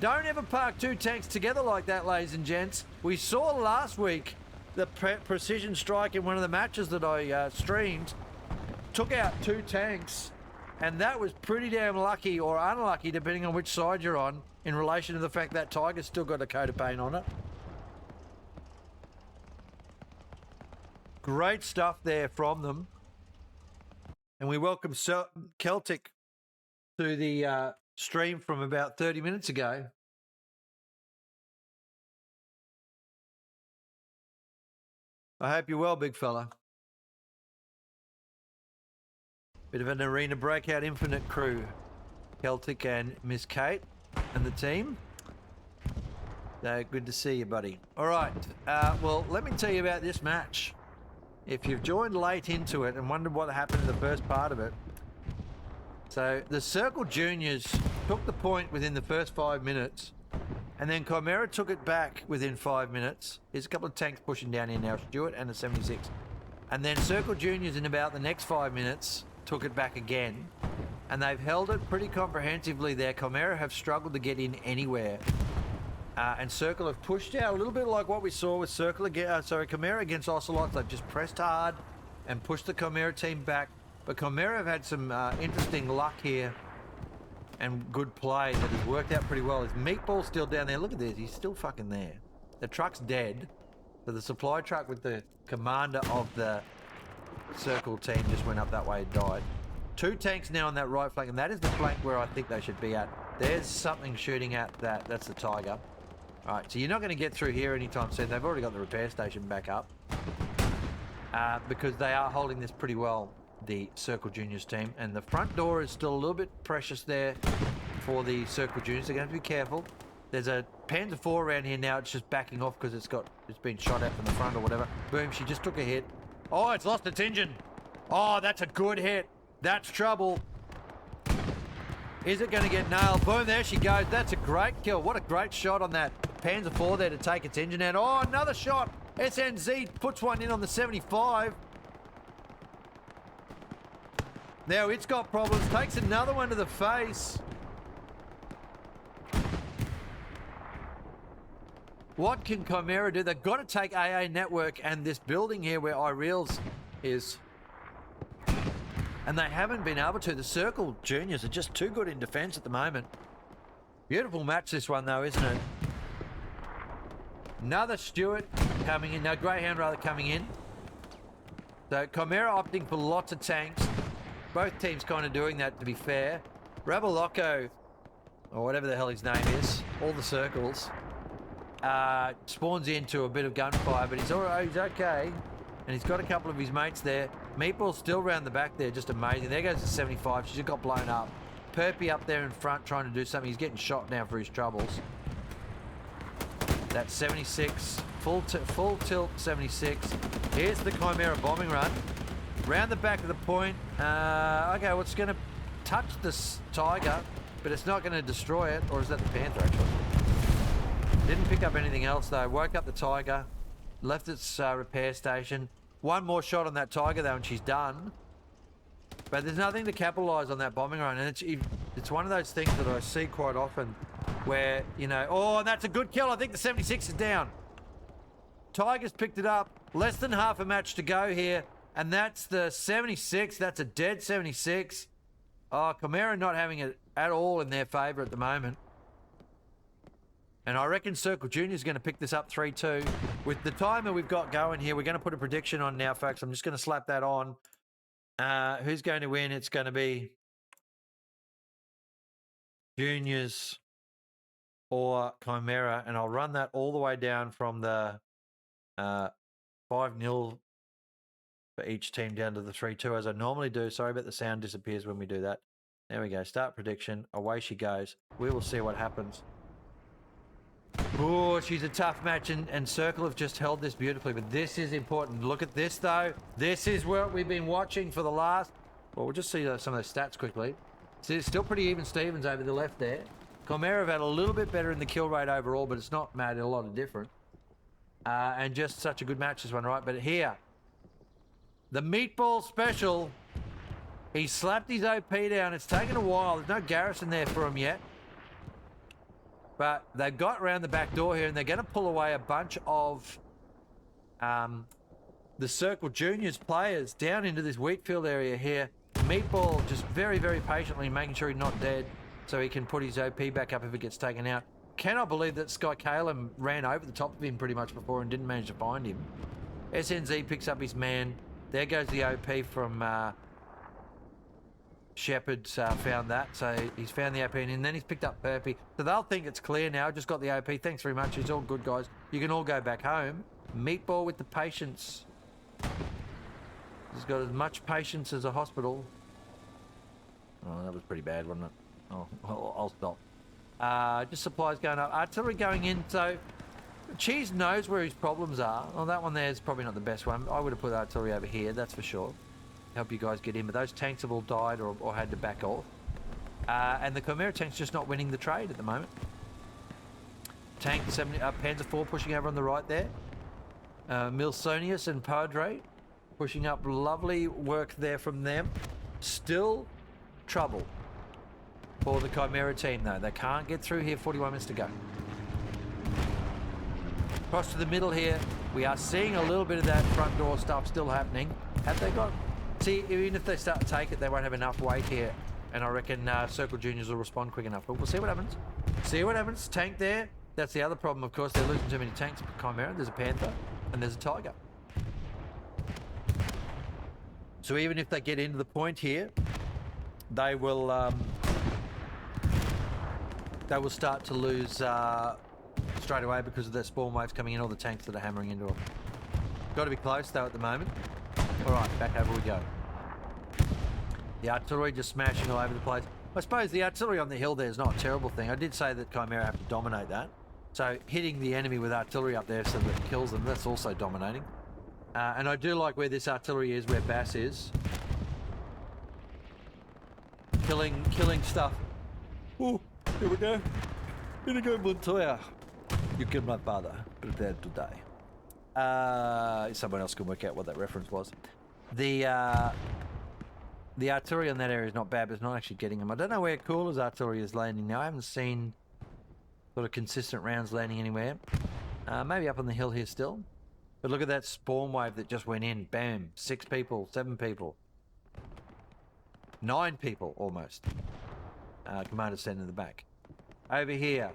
Don't ever park two tanks together like that, ladies and gents. We saw last week the precision strike in one of the matches that I streamed. Took out two tanks, and that was pretty damn lucky or unlucky, depending on which side you're on, in relation to the fact that Tiger's still got a coat of paint on it. Great stuff there from them. And we welcome Celtic to the stream from about 30 minutes ago. I hope you're well, big fella. Bit of an arena breakout, Infinite crew. Celtic and Miss Kate and the team. So good to see you, buddy. All right. Well, let me tell you about this match. If you've joined late into it and wondered what happened in the first part of it. So the Circle Juniors took the point within the first 5 minutes, and then Chimera took it back within 5 minutes. There's a couple of tanks pushing down here now, Stuart and a 76. And then Circle Juniors in about the next 5 minutes took it back again. And they've held it pretty comprehensively there. Chimera have struggled to get in anywhere. And Circle have pushed out a little bit like what we saw with Chimera against Ocelots. They've just pressed hard and pushed the Chimera team back. But Chimera have had some interesting luck here and good play that has worked out pretty well. His Meatball's still down there. Look at this. He's still fucking there. The truck's dead. So the supply truck with the commander of the Circle team just went up that way and died. Two tanks now on that right flank, and that is the flank where I think they should be at. There's something shooting at that. That's the Tiger. All right, so you're not going to get through here anytime soon. They've already got the repair station back up because they are holding this pretty well, the Circle Juniors team. And the front door is still a little bit precious there for the Circle Juniors. They're going to have to be careful. There's a Panzer IV around here now. It's just backing off because it's been shot at from the front or whatever. Boom, she just took a hit. Oh, it's lost its engine. Oh, that's a good hit. That's trouble. Is it going to get nailed? Boom, there she goes. That's a great kill. What a great shot on that Panzer IV there to take its engine out. Oh, another shot. SNZ puts one in on the 75. Now it's got problems. Takes another one to the face. What can Chimera do? They've got to take AA Network and this building here where iReels is. And they haven't been able to. The Circle Juniors are just too good in defense at the moment. Beautiful match this one though, isn't it? Another Stuart coming in. No, Greyhound rather coming in. So Chimera opting for lots of tanks. Both teams kind of doing that, to be fair. Rabalocco, or whatever the hell his name is, all the circles, spawns into a bit of gunfire, but he's all right, he's okay. And he's got a couple of his mates there. Meatball's still round the back there, just amazing. There goes the 75. She just got blown up. Perpy up there in front trying to do something. He's getting shot now for his troubles. That's 76. Full tilt 76. Here's the Chimera bombing run. Round the back of the point. Okay, well, it's going to touch this Tiger, but it's not going to destroy it. Or is that the Panther, actually? Didn't pick up anything else, though. Woke up the Tiger. Left its repair station. One more shot on that Tiger, though, and she's done. But there's nothing to capitalise on that bombing run. And it's one of those things that I see quite often where, you know, oh, that's a good kill. I think the 76 is down. Tigers picked it up. Less than half a match to go here. And that's the 76. That's a dead 76. Oh, Chimera not having it at all in their favour at the moment. And I reckon Circle Junior is going to pick this up 3-2. With the timer we've got going here, we're going to put a prediction on now, folks. I'm just going to slap that on. Who's going to win? It's going to be Juniors or Chimera. And I'll run that all the way down from the 5-0 for each team down to the 3-2 as I normally do. Sorry about the sound disappears when we do that. There we go. Start prediction. Away she goes. We will see what happens. Oh, she's a tough match, and Circle have just held this beautifully, but this is important. Look at this, though. This is what we've been watching for the last... Well, we'll just see some of those stats quickly. See, it's still pretty even Stevens over the left there. Chimera have had a little bit better in the kill rate overall, but it's not made a lot of difference. And just such a good match, this one, right? But here, the meatball special. He slapped his OP down. It's taken a while. There's no Garrison there for him yet. But they've got around the back door here, and they're going to pull away a bunch of the Circle Juniors players down into this wheat field area here. Meatball just very, very patiently making sure he's not dead so he can put his OP back up if it gets taken out. Cannot believe that Sky Calum ran over the top of him pretty much before and didn't manage to find him. SNZ picks up his man. There goes the OP from... Shepard's found that, so he's found the OP and then he's picked up Perpy. So they'll think it's clear now. Just got the OP. Thanks very much. It's all good, guys. You can all go back home. Meatball with the patience. He's got as much patience as a hospital. Oh, that was pretty bad, wasn't it? Oh, I'll stop. Just supplies going up. Artillery going in, so Cheese knows where his problems are. Well, that one there is probably not the best one. I would have put artillery over here, that's for sure. Help you guys get in, but those tanks have all died or had to back off. And the Chimera tank's just not winning the trade at the moment. Tank 70, Panzer IV pushing over on the right there. Milsonius and Padre pushing up. Lovely work there from them. Still trouble for the Chimera team though. They can't get through here, 41 minutes to go. Across to the middle here, we are seeing a little bit of that front door stuff still happening. Have they got... See, even if they start to take it, they won't have enough weight here. And I reckon Circle Juniors will respond quick enough. But we'll see what happens. See what happens. Tank there. That's the other problem, of course. They're losing too many tanks for Chimera. There's a Panther and there's a Tiger. So even if they get into the point here, they will start to lose straight away because of their spawn waves coming in, all the tanks that are hammering into them. Got to be close, though, at the moment. All right, back over we go. The artillery just smashing all over the place. I suppose the artillery on the hill there is not a terrible thing. I did say that Chimera have to dominate that. So hitting the enemy with artillery up there so that it kills them, that's also dominating. And I do like where this artillery is, where Bass is. Killing stuff. Oh, here we go. Here we go, Montoya. You killed my father. Prepare to die. Someone else can work out what that reference was. The artillery on that area is not bad, but it's not actually getting them. I don't know where Cooler's artillery is landing now. I haven't seen sort of consistent rounds landing anywhere. Maybe up on the hill here still. But look at that spawn wave that just went in. Bam. 6 people, 7 people. 9 people, almost. Commander sent in the back. Over here,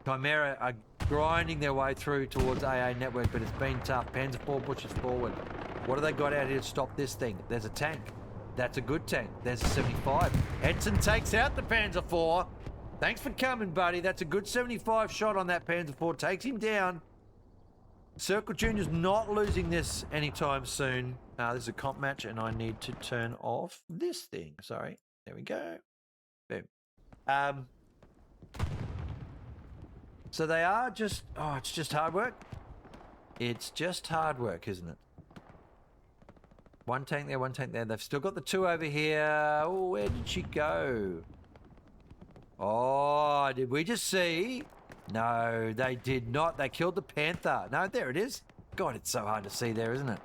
Chimera are grinding their way through towards AA network, but it's been tough. Panzer IV pushes forward. What have they got out here to stop this thing? There's a tank. That's a good tank. There's a 75. Edson takes out the Panzer IV. Thanks for coming, buddy. That's a good 75 shot on that Panzer IV. Takes him down. Circle Junior's not losing this anytime soon. This is a comp match, and I need to turn off this thing. Sorry. There we go. Boom. So they are just... Oh, it's just hard work. It's just hard work, isn't it? One tank there, one tank there. They've still got the 2 over here. Oh, where did she go? Oh, did we just see? No, they did not. They killed the Panther. No, there it is. God, it's so hard to see there, isn't it?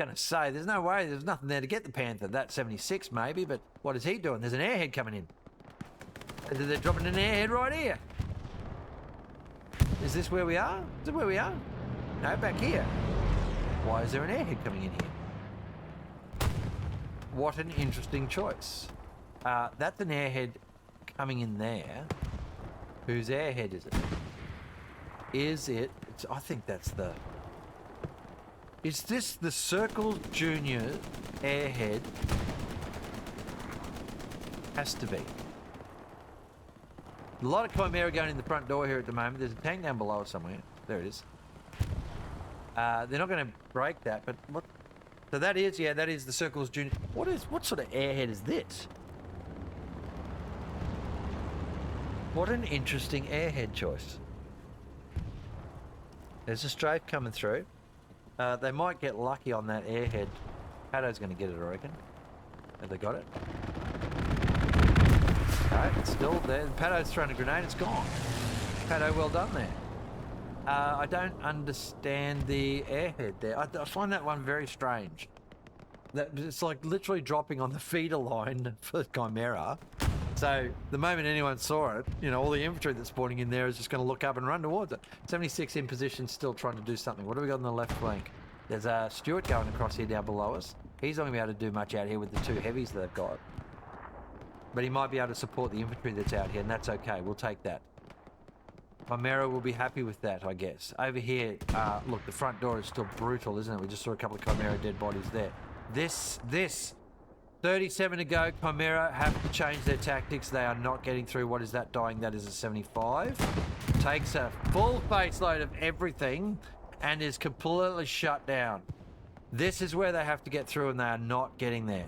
Gonna say, there's no way, there's nothing there to get the Panther. That 76 maybe, but what is he doing? There's an airhead coming in. They're dropping an airhead right here. Is this where we are? Is it where we are? No, back here. Why is there an airhead coming in here? What an interesting choice. That's an airhead coming in there. Whose airhead is it? Is it... I think that's the... Is this the Circle Junior airhead? Has to be. A lot of Chimera going in the front door here at the moment. There's a tank down below somewhere. There it is. They're not going to break that, but what? So that is, yeah, that is the Circle's Junior. What sort of airhead is this? What an interesting airhead choice. There's a strafe coming through. They might get lucky on that airhead. Paddo's going to get it, I reckon. Have they got it? No, it's still there. Paddo's thrown a grenade. It's gone. Paddo, well done there. I don't understand the airhead there. I find that one very strange. It's like literally dropping on the feeder line for the Chimera. So the moment anyone saw it, you know, all the infantry that's spawning in there is just going to look up and run towards it. 76 in position, still trying to do something. What do we got on the left flank? There's Stuart going across here down below us. He's not going to be able to do much out here with the two heavies they've got. But he might be able to support the infantry that's out here, and that's okay. We'll take that. Chimera will be happy with that, I guess. Over here, look, the front door is still brutal, isn't it? We just saw a couple of Chimera dead bodies there. This 37 to go. Chimera have to change their tactics. They are not getting through. What is that dying? That is a 75. Takes a full face load of everything and is completely shut down. This is where they have to get through, and they are not getting there.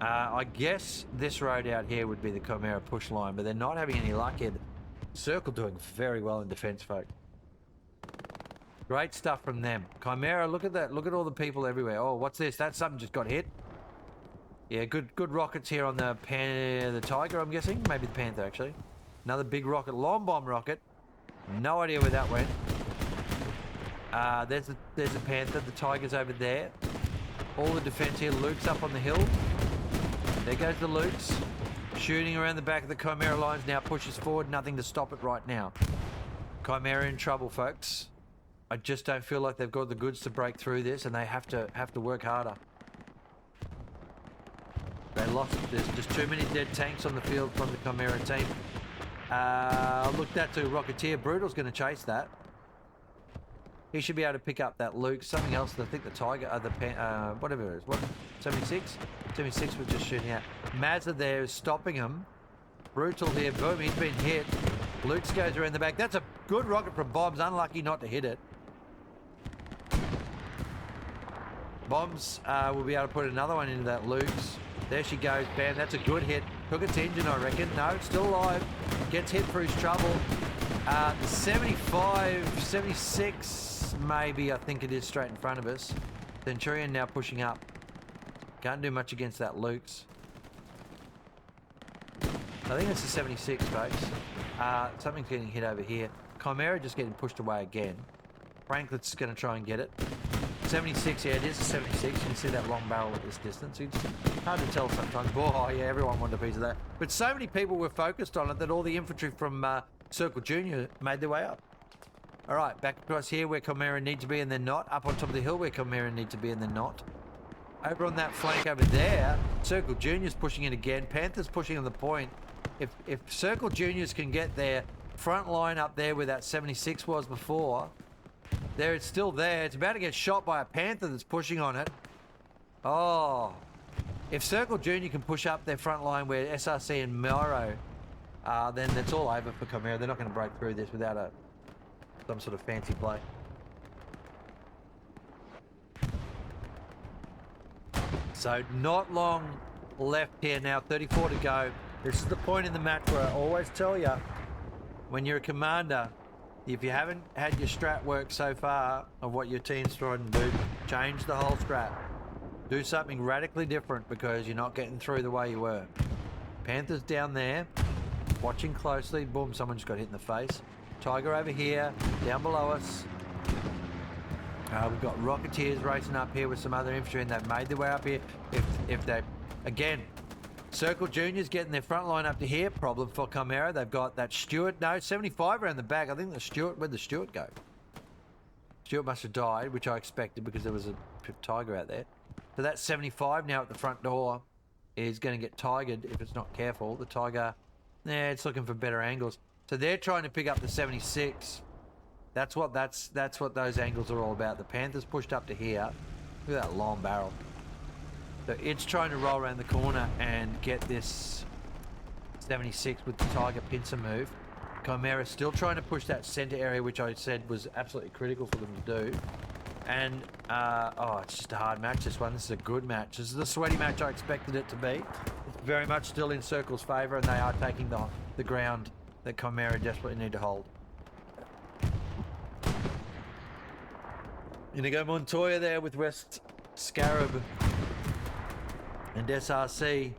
I guess this road out here would be the Chimera push line, but they're not having any luck here. Circle doing very well in defense, folk. Great stuff from them. Chimera, look at that. Look at all the people everywhere. Oh, what's this? That something just got hit. Yeah, good rockets here on the Tiger, I'm guessing. Maybe the Panther, actually. Another big rocket. Long bomb rocket. No idea where that went. There's the Panther. The Tiger's over there. All the defense here. Luke's up on the hill. There goes the Lukes. Shooting around the back of the Chimera lines now. Pushes forward. Nothing to stop it right now. Chimera in trouble, folks. I just don't feel like they've got the goods to break through this, and they have to work harder. They lost. There's just too many dead tanks on the field from the Chimera team. Look, that's a Rocketeer. Brutal's going to chase that. He should be able to pick up that Luke. Something else. I think the Tiger, whatever it is. What? 76? 76 was just shooting out. Mazza there is stopping him. Brutal here. Boom, he's been hit. Luke's goes around the back. That's a good rocket from Bombs. Unlucky not to hit it. Bombs will be able to put another one into that Luke's. There she goes. Bam, that's a good hit. Took its engine, I reckon. No, it's still alive. Gets hit for his trouble. The 75, 76, maybe, I think it is straight in front of us. Centurion now pushing up. Can't do much against that Luke's. I think it's a 76, folks. Something's getting hit over here. Chimera just getting pushed away again. Franklin's going to try and get it. 76, yeah, it is a 76. You can see that long barrel at this distance. It's hard to tell sometimes. Oh, yeah, everyone wanted a piece of that. But so many people were focused on it that all the infantry from Circle Junior made their way up. All right, back across here where Chimera need to be and they're not. Up on top of the hill where Chimera need to be and they're not. Over on that flank over there, Circle Junior's pushing it again. Panther's pushing on the point. If Circle Juniors can get their front line up there where that 76 was before, there it's still there. It's about to get shot by a Panther that's pushing on it. Oh, if Circle Junior can push up their front line where SRC and Miro, then it's all over for Chimera. They're not going to break through this without some sort of fancy play. So not long left here now, 34 to go. This is the point in the match where I always tell you, when you're a commander, if you haven't had your strat work so far of what your team's trying to do, change the whole strat. Do something radically different because you're not getting through the way you were. Panther's down there, watching closely. Boom, someone just got hit in the face. Tiger over here, down below us. We've got Rocketeers racing up here with some other infantry, and they've made their way up here. If they, again, Circle Juniors getting their front line up to here, problem for Chimera. They've got that Stuart, no, 75 around the back. I think the Stuart, where'd the Stuart go? Stuart must have died, which I expected because there was a tiger out there. So that 75 now at the front door is going to get tigered if it's not careful. The tiger, it's looking for better angles. So they're trying to pick up the 76. That's what those angles are all about. The Panther's pushed up to here. Look at that long barrel. So it's trying to roll around the corner and get this 76 with the tiger pincer move. Chimera's still trying to push that center area, which I said was absolutely critical for them to do. And, it's just a hard match, this one. This is a good match. This is the sweaty match I expected it to be. It's very much still in Circle's favour, and they are taking the ground that Chimera desperately need to hold. Inigo Montoya there with West Scarab and SRC.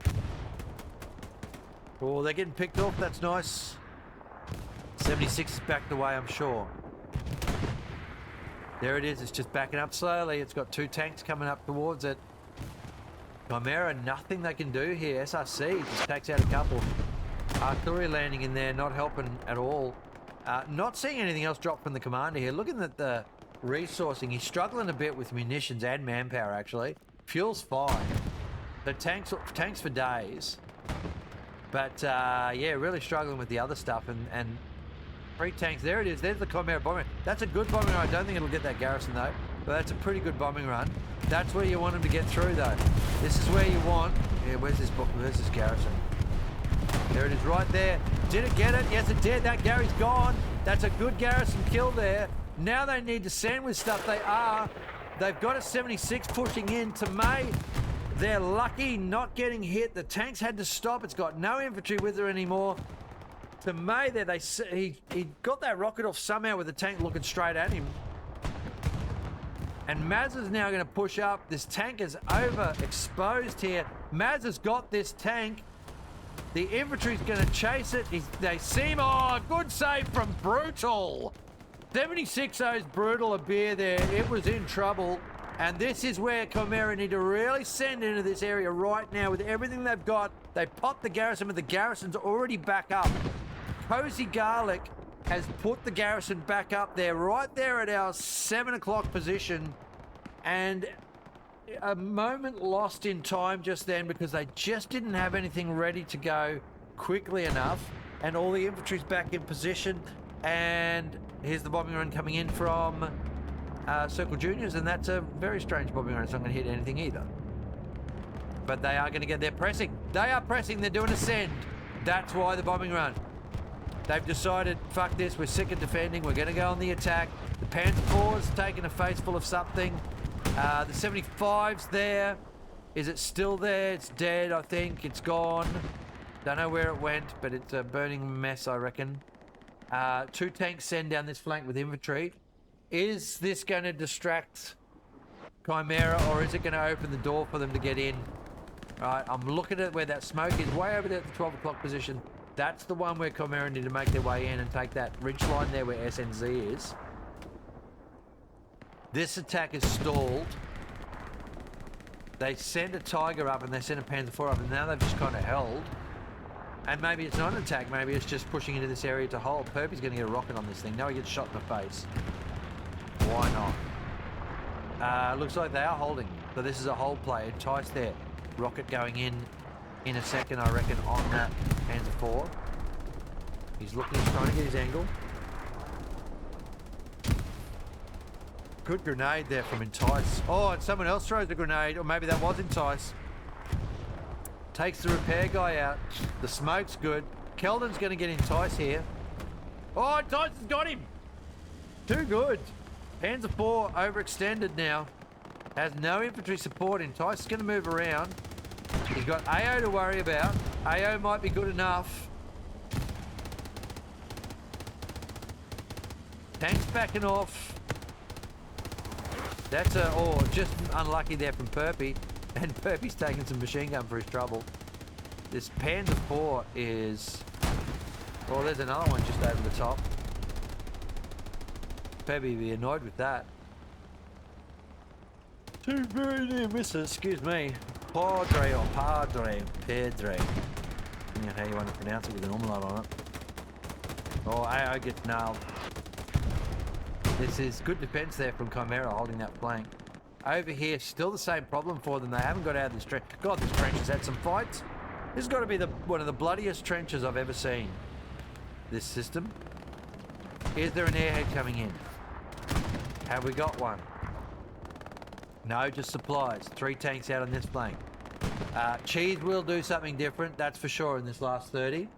Oh, they're getting picked off. That's nice. 76 is backed away, I'm sure. There it is. It's just backing up slowly. It's got 2 tanks coming up towards it. Chimera, nothing they can do here. SRC just takes out a couple. Artillery landing in there, not helping at all. Not seeing anything else drop from the commander here. Looking at the resourcing, he's struggling a bit with munitions and manpower, actually. Fuel's fine. The tanks for days. But, yeah, really struggling with the other stuff. And 3 tanks. There it is. There's the Chimera bombing. That's a good bombing run. I don't think it'll get that garrison, though. But that's a pretty good bombing run. That's where you want them to get through, though. This is where you want... Yeah, where's this garrison? There it is right there. Did it get it? Yes, it did. That Gary's gone. That's a good garrison kill there. Now they need to sandwich stuff. They are. They've got a 76 pushing in to May. They're lucky not getting hit. The tanks had to stop. It's got no infantry with her anymore. To May there, he got that rocket off somehow with the tank looking straight at him. And Maz is now going to push up. This tank is overexposed here. Maz has got this tank. The infantry's going to chase it. They seem... Oh, good save from Brutal. 76 owes Brutal a beer there. It was in trouble. And this is where Chimera need to really send into this area right now with everything they've got. They popped the garrison, but the garrison's already back up. Cozy Garlic has put the garrison back up there, right there at our 7 o'clock position. And a moment lost in time just then because they just didn't have anything ready to go quickly enough. And all the infantry's back in position. And here's the bombing run coming in from Circle Juniors, and that's a very strange bombing run. It's not going to hit anything either. But they are going to get there pressing. They are pressing. They're doing a send. That's why the bombing run. They've decided, fuck this, we're sick of defending, we're going to go on the attack. The Panzer IV's taking a face full of something. The 75's there. Is it still there? It's dead, I think. It's gone. Don't know where it went, but it's a burning mess, I reckon. 2 tanks send down this flank with infantry. Is this going to distract Chimera, or is it going to open the door for them to get in? Right, I'm looking at where that smoke is, way over there at the 12 o'clock position. That's the one where Chimera need to make their way in and take that ridge line there where SNZ is. This attack is stalled. They send a Tiger up and they send a Panzer IV up, and now they've just kind of held. And maybe it's not an attack, maybe it's just pushing into this area to hold. Perpy's going to get a rocket on this thing. Now he gets shot in the face. Why not? Looks like they are holding. So this is a hold play. Entice there. Rocket going in a second, I reckon, on that Panzer IV. He's looking, he's trying to get his angle. Good grenade there from Entice. Oh, and someone else throws a grenade, or maybe that was Entice. Takes the repair guy out. The smoke's good. Keldon's going to get Entice here. Oh, Entice has got him. Too good. Panzer IV overextended now. Has no infantry support. Entice is going to move around. He's got AO to worry about. AO might be good enough. Tank's backing off. That's just unlucky there from Perpy. And Perpy's taking some machine gun for his trouble. This Panzer IV is... Oh, there's another one just over the top. Perpy would be annoyed with that. Two very near misses, excuse me. Padre or Padre, Pedre. You know how you want to pronounce it with an umlaut on it. Oh, I get nailed. This is good defense there from Chimera holding that flank. Over here, still the same problem for them. They haven't got out of this trench. God, this trench has had some fights. This has got to be one of the bloodiest trenches I've ever seen. This system. Is there an airhead coming in? Have we got one? No, just supplies. 3 tanks out on this flank. Cheese will do something different, that's for sure, in this last 30.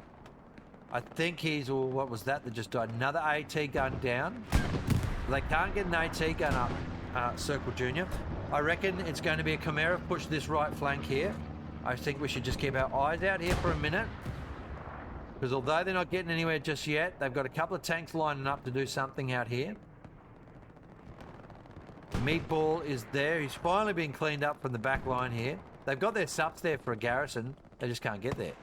I think he's, well, what was that just died? Another AT gun down. They can't get an AT gun up, Circle Junior. I reckon it's going to be a Chimera push this right flank here. I think we should just keep our eyes out here for a minute. Because although they're not getting anywhere just yet, they've got a couple of tanks lining up to do something out here. Meatball is there. He's finally been cleaned up from the back line here. They've got their subs there for a garrison. They just can't get there.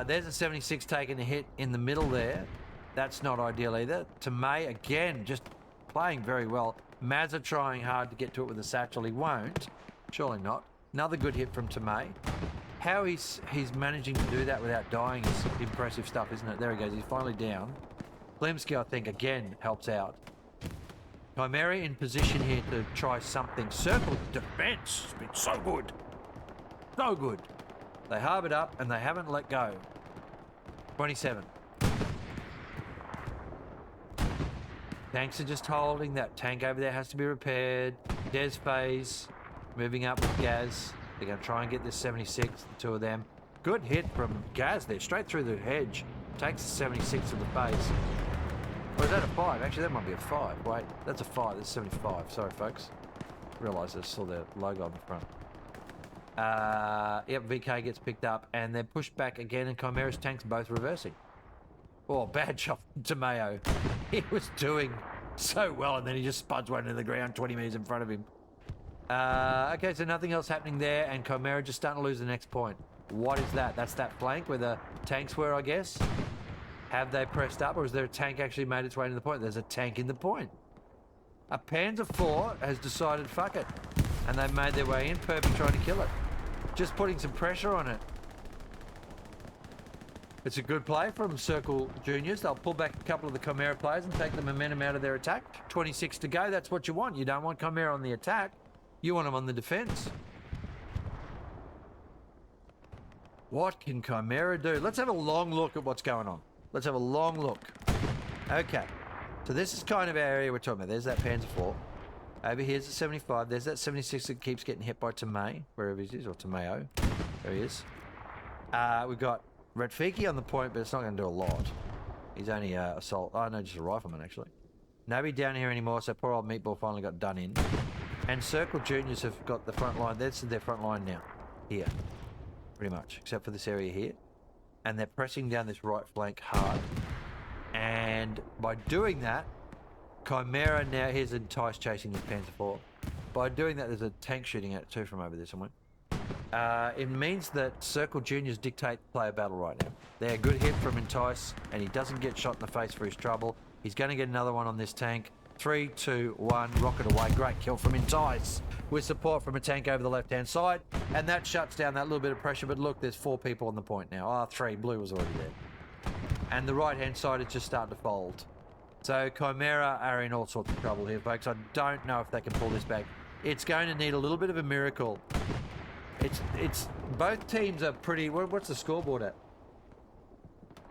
There's a 76 taking a hit in the middle there. That's not ideal either. Tomei, again, just playing very well. Mazza trying hard to get to it with a satchel. He won't. Surely not. Another good hit from Tomei. How he's managing to do that without dying is impressive stuff, isn't it? There he goes. He's finally down. Klimsky, I think, again, helps out. Chimera in position here to try something. Circle defense has been so good. So good. They harboured up and they haven't let go. 27. Tanks are just holding. That tank over there has to be repaired. Des phase. Moving up with Gaz. They're going to try and get this 76, the two of them. Good hit from Gaz there, straight through the hedge. Takes the 76 to the face. Or is that a 5? Actually, that might be a 5. Wait, that's a 5. That's 75. Sorry, folks. Realised I saw the logo on the front. Yep, VK gets picked up, and they're pushed back again, and Chimera's tanks both reversing. Oh, bad shot to Mayo. He was doing so well, and then he just spuds one into the ground 20 metres in front of him. Okay, so nothing else happening there, and Chimera just starting to lose the next point. What is that? That's that flank where the tanks were, I guess. Have they pressed up, or is there a tank actually made its way to the point? There's a tank in the point. A Panzer IV has decided, fuck it. And they've made their way in, Perby trying to kill it. Just putting some pressure on it. It's a good play from Circle Juniors. They'll pull back a couple of the Chimera players and take the momentum out of their attack. 26 to go, that's what you want. You don't want Chimera on the attack. You want them on the defense. What can Chimera do? Let's have a long look at what's going on. Let's have a long look. Okay. So this is kind of our area we're talking about. There's that Panzer IV. Over here's the 75. There's that 76 that keeps getting hit by Tomei, wherever he is, or Tomeo. There he is. We've got Redfiki on the point, but it's not going to do a lot. He's only assault. Oh, no, just a rifleman, actually. Nobody down here anymore, so poor old Meatball finally got done in. And Circle Juniors have got the front line. That's their front line now. Here. Pretty much. Except for this area here. And they're pressing down this right flank hard. And by doing that, Chimera now, here's Entice chasing this Panzer IV. By doing that, there's a tank shooting at it too from over there somewhere. It means that Circle Juniors dictate the player battle right now. They're a good hit from Entice, and he doesn't get shot in the face for his trouble. He's going to get another one on this tank. 3, 2, 1, rocket away. Great kill from Entice with support from a tank over the left-hand side. And that shuts down that little bit of pressure. But look, there's 4 people on the point now. 3. Blue was already there. And the right-hand side is just starting to fold. So Chimera are in all sorts of trouble here, folks. I don't know if they can pull this back. It's going to need a little bit of a miracle. It's both teams are pretty... What's the scoreboard at?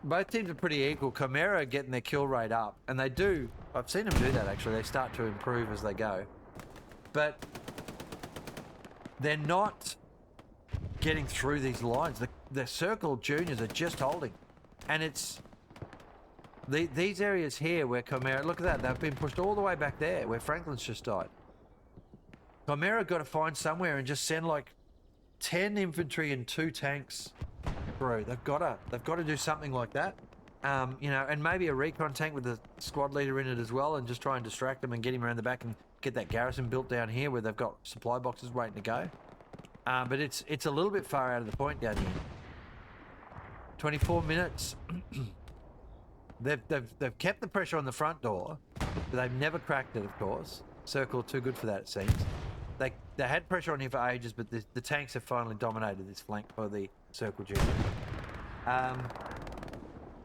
Both teams are pretty equal. Chimera are getting their kill rate up. And they do... I've seen them do that, actually. They start to improve as they go. But they're not getting through these lines. The Circle Juniors are just holding. And it's... these areas here where Chimera... Look at that. They've been pushed all the way back there where Franklin's just died. Chimera got to find somewhere and just send like 10 infantry and 2 tanks through. They've got to do something like that. You know, and maybe a recon tank with the squad leader in it as well, and just try and distract them and get him around the back and get that garrison built down here where they've got supply boxes waiting to go. But it's a little bit far out of the point down here. 24 minutes. They've kept the pressure on the front door, but they've never cracked it, of course. Circle too good for that, it seems. they had pressure on here for ages, but the tanks have finally dominated this flank for the Circle Juniors.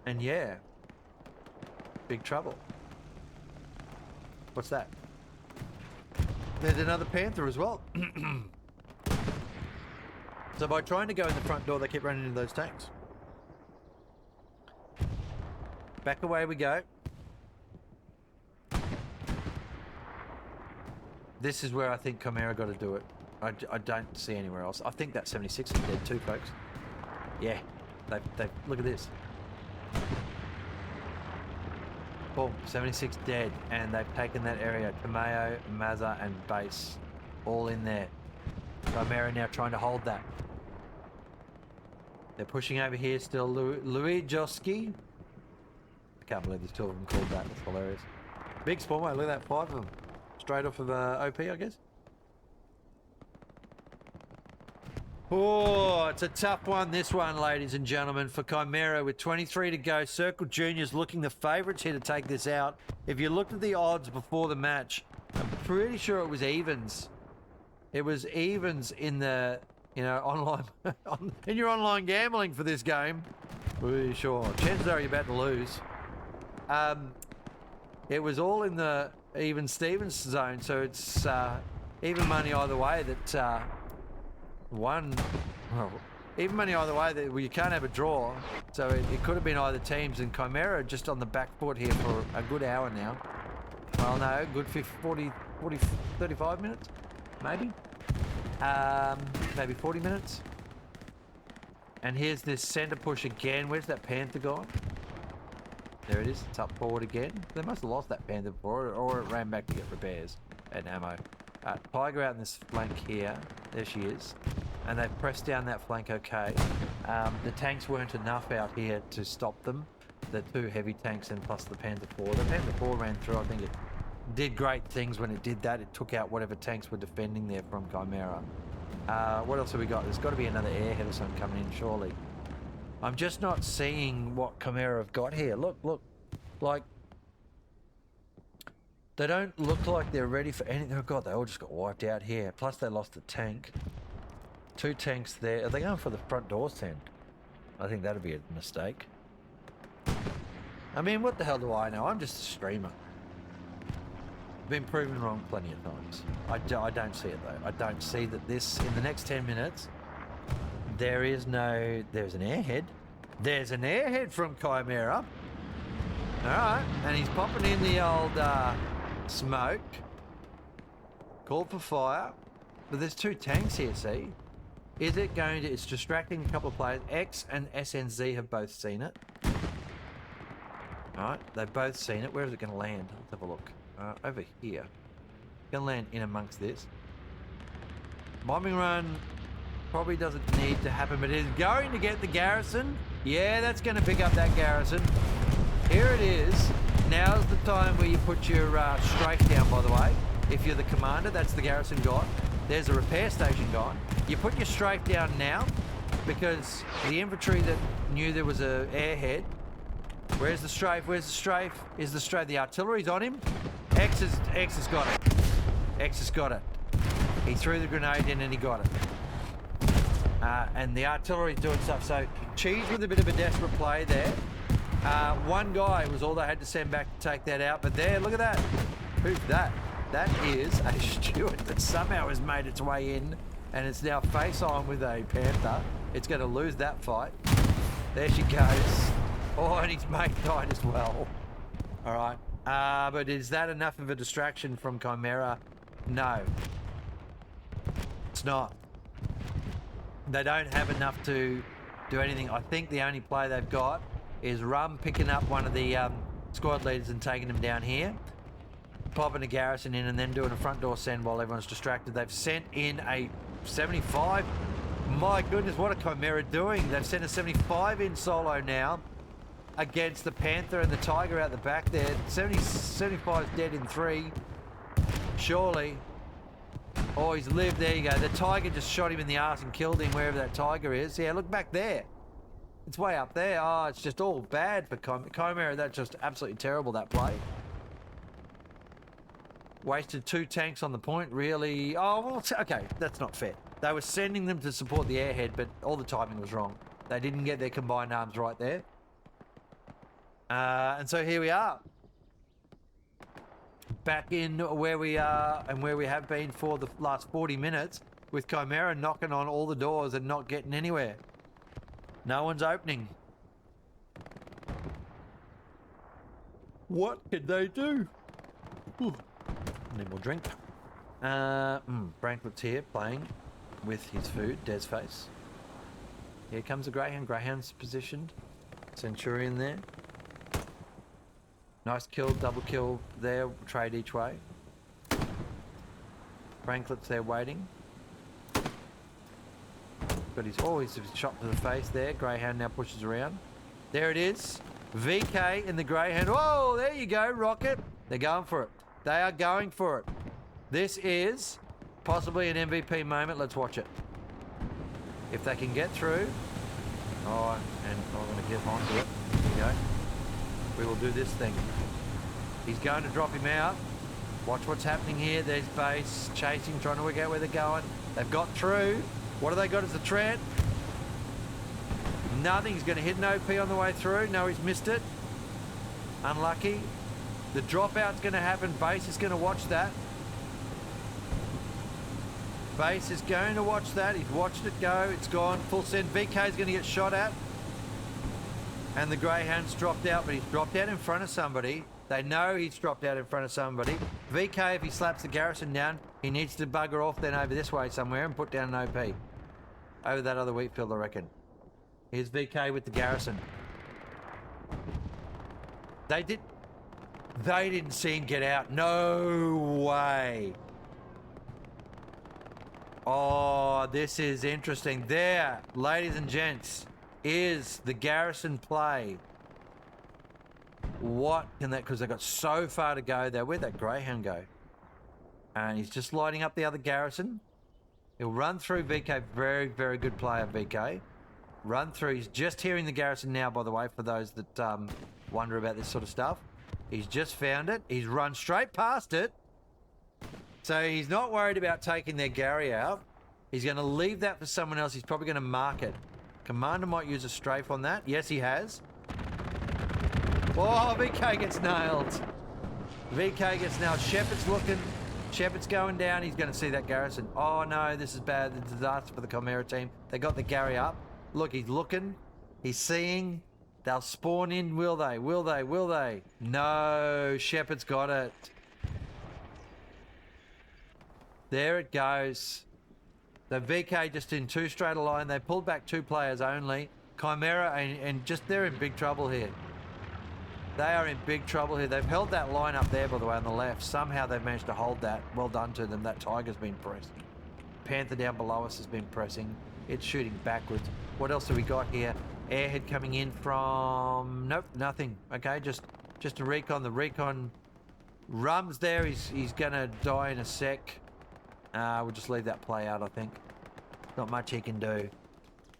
And yeah, big trouble. What's that? There's another Panther as well. So by trying to go in the front door, they keep running into those tanks. Back away we go. This is where I think Chimera got to do it. I don't see anywhere else. I think that 76 is dead too, folks. Yeah, they look at this. Boom, 76 dead, and they've taken that area. Kameo, Mazza, and base all in there. Chimera now trying to hold that. They're pushing over here still. Louis Joski. I can't believe there's 2 of them called that. That's hilarious. Big spawn wave, look at that, 5 of them. Straight off of OP, I guess. Oh, it's a tough one, this one, ladies and gentlemen, for Chimera with 23 to go. Circle Juniors looking the favourites here to take this out. If you looked at the odds before the match, I'm pretty sure it was evens. It was evens in the, you know, online, in your online gambling for this game. Pretty sure. Chances are you're about to lose. It was all in the even Stevens zone, so it's even money either way that even money either way that you can't have a draw, so it could have been either teams, and Chimera just on the back foot here for a good hour now. Well, no, good 40, 35 minutes, maybe. Maybe 40 minutes. And here's this centre push again. Where's that Panther gone? There it is. It's up forward again. They must have lost that Panther before, or it ran back to get repairs and ammo. Tiger out in this flank here. There she is. And they've pressed down that flank okay. The tanks weren't enough out here to stop them. The 2 heavy tanks and plus the Panther 4. The Panther 4 ran through. I think it did great things when it did that. It took out whatever tanks were defending there from Chimera. What else have we got? There's got to be another airhead or something coming in, surely. I'm just not seeing what Chimera have got here. Look. Like, they don't look like they're ready for anything. Oh, God, they all just got wiped out here. Plus, they lost a tank. 2 tanks there. Are they going for the front doors then? I think that'd be a mistake. I mean, what the hell do I know? I'm just a streamer. Been proven wrong plenty of times. I don't see it, though. I don't see that this, in the next 10 minutes... There's an airhead. There's an airhead from Chimera. Alright, and he's popping in the old smoke. Called for fire. But there's 2 tanks here, see? Is it going to... It's distracting a couple of players. X and SNZ have both seen it. Alright, they've both seen it. Where is it going to land? Let's have a look. Over here. Going to land in amongst this. Bombing run... Probably doesn't need to happen, but it is going to get the garrison. Yeah, that's going to pick up that garrison. Here it is. Now's the time where you put your strafe down, by the way. If you're the commander, that's the garrison gone. There's a repair station gone. You put your strafe down now, because the infantry that knew there was a airhead. Where's the strafe? Where's the strafe? Is the strafe? The artillery's on him. X has got it. X has got it. He threw the grenade in and he got it. And the artillery's doing stuff. So Cheese with a bit of a desperate play there. 1 guy was all they had to send back to take that out. But there, look at that. Who's that? That is a Stewart that somehow has made its way in, and it's now face on with a Panther. It's going to lose that fight. There she goes. Oh, and his mate died as well. All right. But is that enough of a distraction from Chimera? No. It's not. They don't have enough to do anything. I think the only play they've got is Rum picking up one of the squad leaders and taking him down here, popping a garrison in, and then doing a front door send while everyone's distracted. They've sent in a 75. My goodness, what are Chimera doing? They've sent a 75 in solo now against the Panther and the Tiger out the back there. 75's dead in 3. Surely. Oh, he's lived. There you go. The Tiger just shot him in the arse and killed him wherever that Tiger is. Yeah, look back there. It's way up there. Oh, it's just all bad for Chimera. That's just absolutely terrible, that play. Wasted 2 tanks on the point, really. Oh, well, okay, that's not fair. They were sending them to support the airhead, but all the timing was wrong. They didn't get their combined arms right there. And so here we are. Back in where we are and where we have been for the last 40 minutes with Chimera knocking on all the doors and not getting anywhere. No one's opening. What can they do? Ooh. Need more drink. Branklet's here playing with his food, Des face. Here comes the Greyhound. Greyhound's positioned. Centurion there. Nice kill, double kill there, trade each way. Branklet's there waiting. But he's always shot to the face there. Greyhound now pushes around. There it is. VK in the Greyhound. Whoa, there you go, Rocket. They're going for it. They are going for it. This is possibly an MVP moment. Let's watch it. If they can get through. Oh, and I'm going to get onto it. There you go. We will do this thing. He's going to drop him out. Watch what's happening here. There's base. Chasing, trying to work out where they're going. They've got through. What have they got as a threat? Nothing. He's going to hit an OP on the way through. No, he's missed it. Unlucky. The dropout's going to happen. Base is going to watch that. Base is going to watch that. He's watched it go. It's gone. Full send. VK is going to get shot at. And the Greyhound's dropped out, but he's dropped out in front of somebody. They know he's dropped out in front of somebody. VK, if he slaps the garrison down, he needs to bugger off then over this way somewhere and put down an OP. Over that other wheat field, I reckon. Here's VK with the garrison. They didn't see him get out. No way. Oh, this is interesting. There, ladies and gents, is the garrison play. What can that, because they've got so far to go there. Where'd that Greyhound go? And he's just lighting up the other garrison. He'll run through VK. Very, very good player, VK. Run through. He's just hearing the garrison now, by the way, for those that wonder about this sort of stuff. He's just found it. He's run straight past it. So he's not worried about taking their Gary out. He's going to leave that for someone else. He's probably going to mark it. Commander might use a strafe on that. Yes, he has. Oh, VK gets nailed. VK gets nailed. Shepard's looking. Shepard's going down. He's going to see that garrison. Oh, no, this is bad. The disaster for the Chimera team. They got the Gary up. Look, he's looking. He's seeing. They'll spawn in, will they? Will they? Will they? No, Shepard's got it. There it goes. The VK just in 2 straight a line. They pulled back 2 players only. Chimera and just they're in big trouble here. They are in big trouble here. They've held that line up there, by the way, on the left. Somehow they've managed to hold that. Well done to them. That Tiger's been pressing. Panther down below us has been pressing. It's shooting backwards. What else have we got here? Airhead coming in from... Nope, nothing. Okay, just a recon. The recon... Rum's there. He's going to die in a sec. We'll just leave that play out, I think. Not much he can do.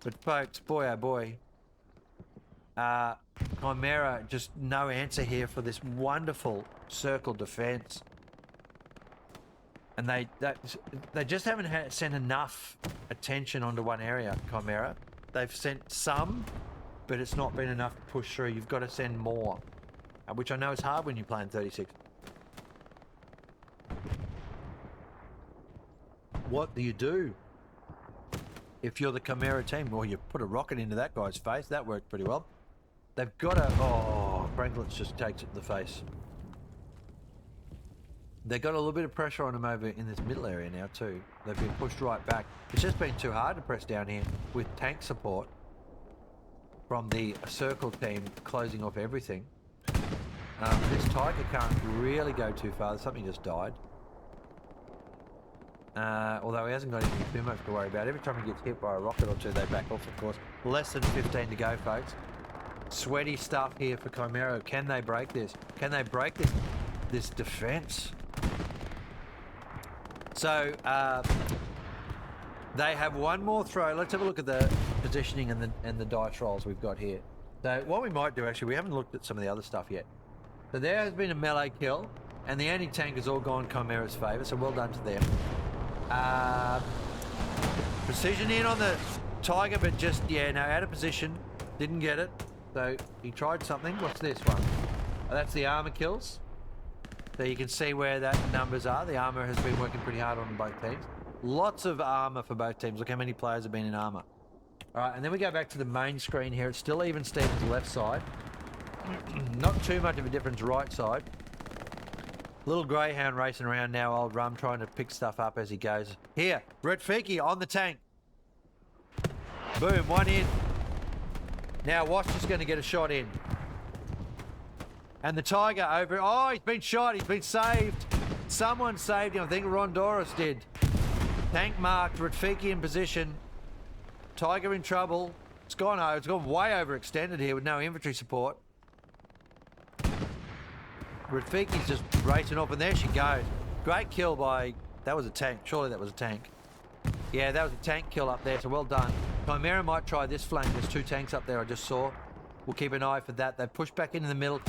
But folks, boy oh boy. Chimera, just no answer here for this wonderful circle defense. And they just haven't sent enough attention onto one area, Chimera. They've sent some, but it's not been enough to push through. You've got to send more, which I know is hard when you're playing 36. What do you do if you're the Chimera team? Well, you put a rocket into that guy's face. That worked pretty well. They've got to... Oh, Franklin's just takes it to the face. They got a little bit of pressure on him over in this middle area now too. They've been pushed right back. It's just been too hard to press down here with tank support from the circle team closing off everything. This Tiger can't really go too far. Something just died. Although he hasn't got anything too much to worry about. Every time he gets hit by a rocket or two, they back off, of course. Less than 15 to go, folks. Sweaty stuff here for Chimera. Can they break this? Can they break this defense? So, they have one more throw. Let's have a look at the positioning and the dice rolls we've got here. So, what we might do, actually, we haven't looked at some of the other stuff yet. So, there has been a melee kill. And the anti-tank has all gone Chimera's favour, so well done to them. Precision in on the Tiger, but just, yeah, no, out of position. Didn't get it. So he tried something. What's this one? Oh, that's the armour kills. So you can see where that numbers are. The armour has been working pretty hard on both teams. Lots of armour for both teams. Look how many players have been in armour. All right, and then we go back to the main screen here. It's still even Stevens left side. Not too much of a difference right side. Little greyhound racing around now, old Rum, trying to pick stuff up as he goes. Here, Redfiki on the tank. Boom, one in. Now Wash is going to get a shot in. And the Tiger over... Oh, he's been shot. He's been saved. Someone saved him. I think Rondoris did. Tank marked. Redfiki in position. Tiger in trouble. It's gone way overextended here with no infantry support. Redfiki's just racing off, and there she goes. Great kill by... That was a tank. Surely that was a tank. Yeah, that was a tank kill up there, so well done. Chimera might try this flank. There's 2 tanks up there I just saw. We'll keep an eye for that. They've pushed back into the middle.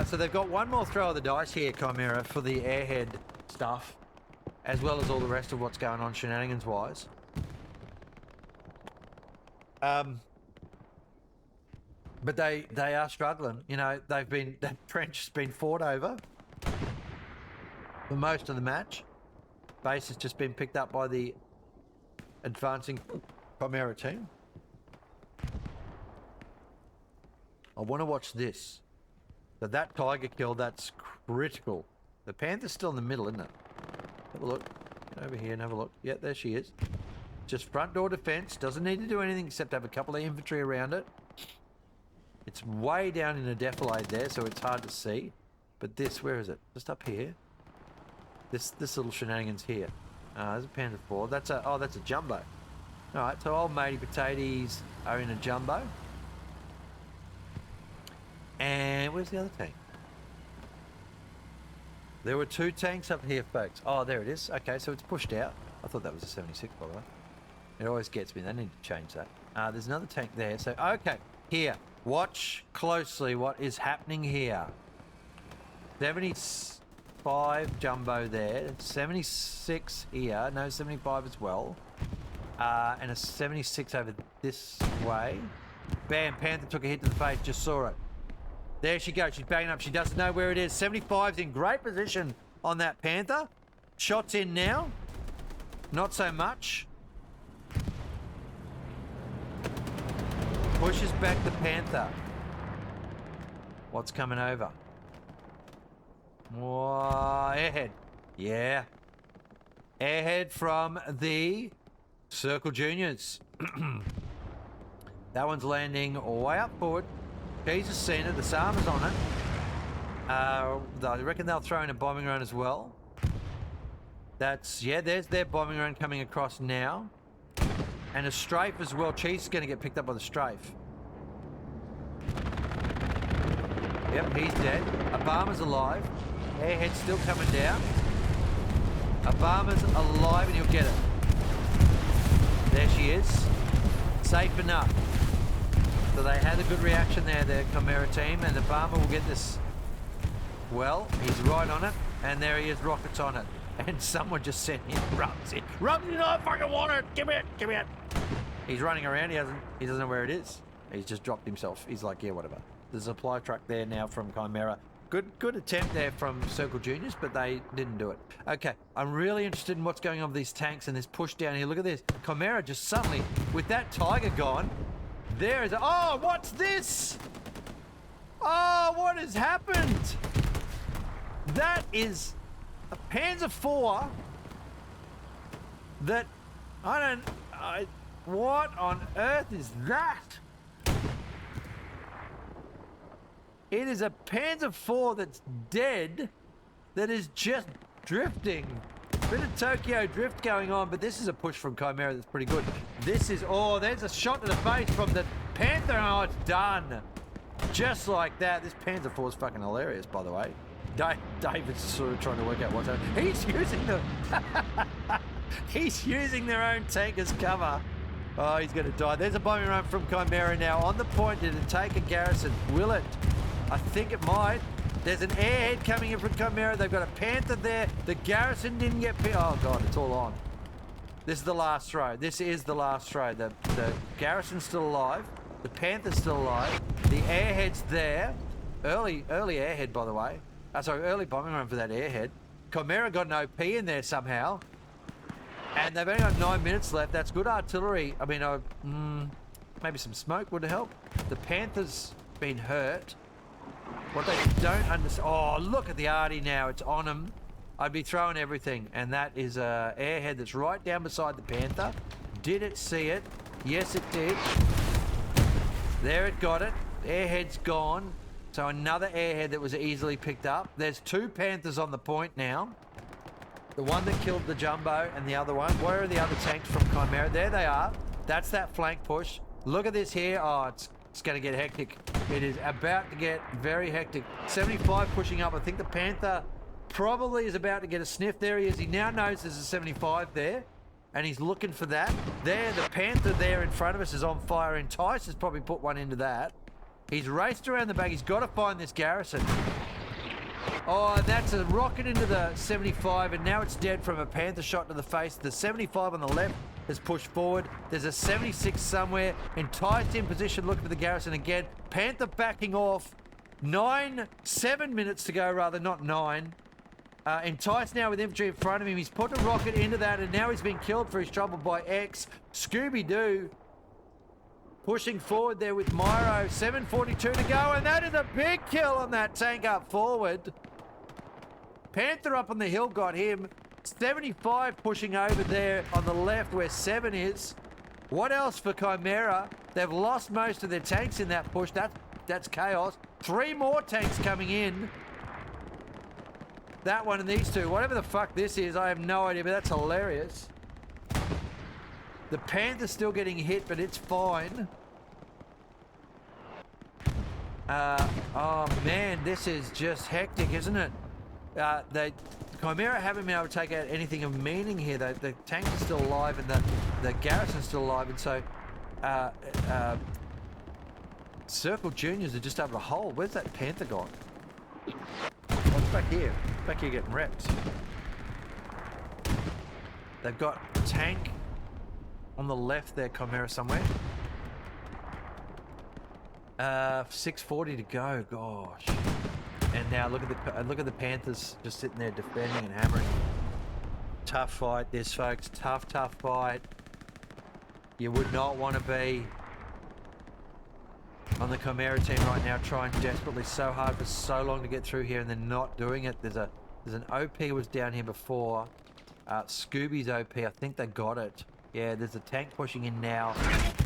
So they've got one more throw of the dice here, Chimera, for the airhead stuff, as well as all the rest of what's going on shenanigans-wise. But they are struggling. You know, that trench has been fought over for most of the match. Base has just been picked up by the advancing Chimera team. I want to watch this. So that Tiger kill, that's critical. The Panther's still in the middle, isn't it? Have a look. Get over here and have a look. Yeah, there she is. Just front door defense. Doesn't need to do anything except have a couple of infantry around it. It's way down in a defilade there, so it's hard to see. But this, where is it? Just up here. This little shenanigans here. There's a Panther 4. That's a jumbo. Alright, so old matey potatoes are in a jumbo. And where's the other tank? There were 2 tanks up here, folks. Oh, there it is. Okay, so it's pushed out. I thought that was a 76, by the way. It always gets me. They need to change that. There's another tank there. So, okay, here. Watch closely what is happening here. 75 jumbo there. 76 here. No, 75 as well. And a 76 over this way. Bam, Panther took a hit to the face. Just saw it. There she goes. She's banging up. She doesn't know where it is. 75's in great position on that Panther. Shots in now. Not so much. Pushes back the Panther. What's coming over? Whoa, airhead. Yeah. Airhead from the Circle Juniors. That one's landing way up forward. She's a center. The Sama's on it. I reckon they'll throw in a bombing run as well. Yeah, there's their bombing run coming across now. And a strafe as well. Cheese is going to get picked up by the strafe. Yep, he's dead. Obama's alive. Airhead's still coming down. Obama's alive and he'll get it. There she is. Safe enough. So they had a good reaction there, the Chimera team, and Obama will get this. Well, he's right on it, and there he is, rockets on it. And someone just sent him Rums in. Rums, you know, I fucking want it. Give me it, give me it. He's running around. He doesn't know where it is. He's just dropped himself. He's like, yeah, whatever. There's a supply truck there now from Chimera. Good attempt there from Circle Juniors, but they didn't do it. Okay, I'm really interested in what's going on with these tanks and this push down here. Look at this. Chimera just suddenly, with that Tiger gone, there is oh, what's this? Oh, what has happened? That is a Panzer IV that, what on earth is that? It is a Panzer IV that's dead, that is just drifting. Bit of Tokyo drift going on, but this is a push from Chimera that's pretty good. This is, oh, there's a shot to the face from the Panther. Oh, it's done. Just like that. This Panzer IV is fucking hilarious, by the way. David's sort of trying to work out what's happening. He's using the... He's using their own tank as cover. Oh, he's going to die. There's a bombing run from Chimera now. On the point, did it take a garrison? Will it? I think it might. There's an airhead coming in from Chimera. They've got a Panther there. The garrison didn't get... Oh, God, it's all on. This is the last throw. This is the last throw. The garrison's still alive. The Panther's still alive. The airhead's there. Early airhead, by the way. Sorry, early bombing run for that airhead. Chimera got an OP in there somehow. And they've only got 9 minutes left. That's good artillery. I mean, maybe some smoke would help. The Panther's been hurt. What they don't understand... Oh, look at the arty now. It's on them. I'd be throwing everything. And that is a airhead that's right down beside the Panther. Did it see it? Yes, it did. There it got it. Airhead's gone. So another airhead that was easily picked up. There's 2 Panthers on the point now. The one that killed the Jumbo and the other one. Where are the other tanks from Chimera? There they are. That's that flank push. Look at this here. Oh, it's going to get hectic. It is about to get very hectic. 75 pushing up. I think the Panther probably is about to get a sniff. There he is. He now knows there's a 75 there, and he's looking for that. There, the Panther there in front of us is on fire. Entice has probably put one into that. He's raced around the back. He's got to find this garrison. Oh, that's a rocket into the 75, and now it's dead from a Panther shot to the face. The 75 on the left has pushed forward. There's a 76 somewhere. Enticed in position, looking for the garrison again. Panther backing off. 7 minutes to go, rather, not 9. Enticed now with infantry in front of him. He's put a rocket into that, and now he's been killed for his trouble by X. Scooby-Doo pushing forward there with Myro. 7:42 to go, and that is a big kill on that tank up forward. Panther up on the hill got him. 75 pushing over there on the left where 7 is. What else for Chimera? They've lost most of their tanks in that push. That's chaos. 3 more tanks coming in. That one and these 2. Whatever the fuck this is, I have no idea, but that's hilarious. The Panther's still getting hit, but it's fine. Oh man, this is just hectic, isn't it? Chimera haven't been able to take out anything of meaning here. The tanks are still alive and the garrison's still alive, and so Circle Juniors are just over the hole. Where's that Panther gone? Oh, it's back here. Back here getting wrecked. They've got a tank on the left there, Chimera somewhere. 6:40 to go. Gosh. And now look at the Panthers just sitting there defending and hammering. Tough fight this, folks. Tough fight. You would not want to be on the Chimera team right now, trying desperately so hard for so long to get through here, and then not doing it. There's an OP was down here before. Scooby's OP. I think they got it. Yeah, there's a tank pushing in now.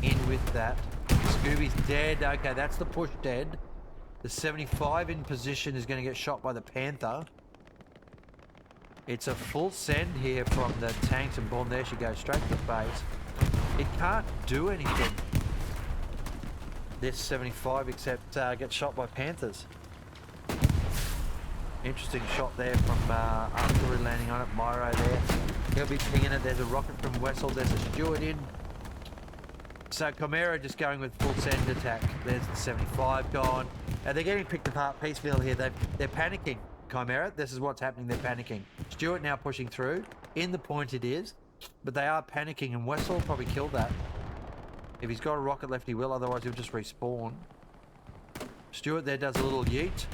In with that. Scooby's dead. Okay, that's the push dead. The 75 in position is going to get shot by the Panther. It's a full send here from the tanks, and boom, there she goes, straight to the face. It can't do anything, this 75, except get shot by Panthers. Interesting shot there from artillery landing on it. Myro there. He'll be pinging it. There's a rocket from Wessel. There's a Stewart in. So Chimera just going with full send attack. There's the 75 gone. They're getting picked apart piecemeal here. They're panicking, Chimera. This is what's happening. They're panicking. Stewart now pushing through. In the point it is. But they are panicking, and Wessel will probably kill that. If he's got a rocket left, he will. Otherwise, he'll just respawn. Stewart there does a little yeet.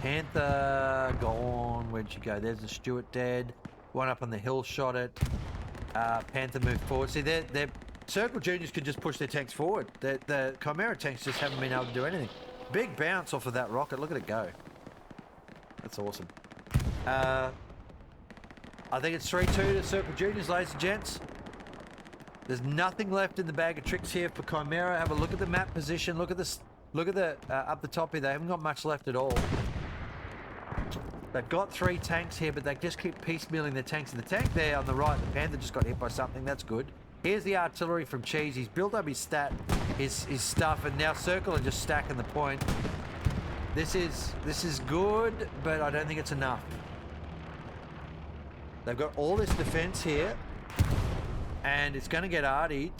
Panther gone. Where'd she go? There's the Stewart dead. One up on the hill shot it. Panther moved forward. See, they're Circle Juniors could just push their tanks forward. The Chimera tanks just haven't been able to do anything. Big bounce off of that rocket. Look at it go. That's awesome. I think it's 3-2 to Circle Juniors, ladies and gents. There's nothing left in the bag of tricks here for Chimera. Have a look at the map position. Look at this. Look at the up the top here. They haven't got much left at all. They've got 3 tanks here, but they just keep piecemealing their tanks. And the tank there on the right, the Panther just got hit by something. That's good. Here's the artillery from Cheese. He's built up his stuff, and now Circle are just stacking the point. This is good, but I don't think it's enough. They've got all this defense here, and it's going to get artied.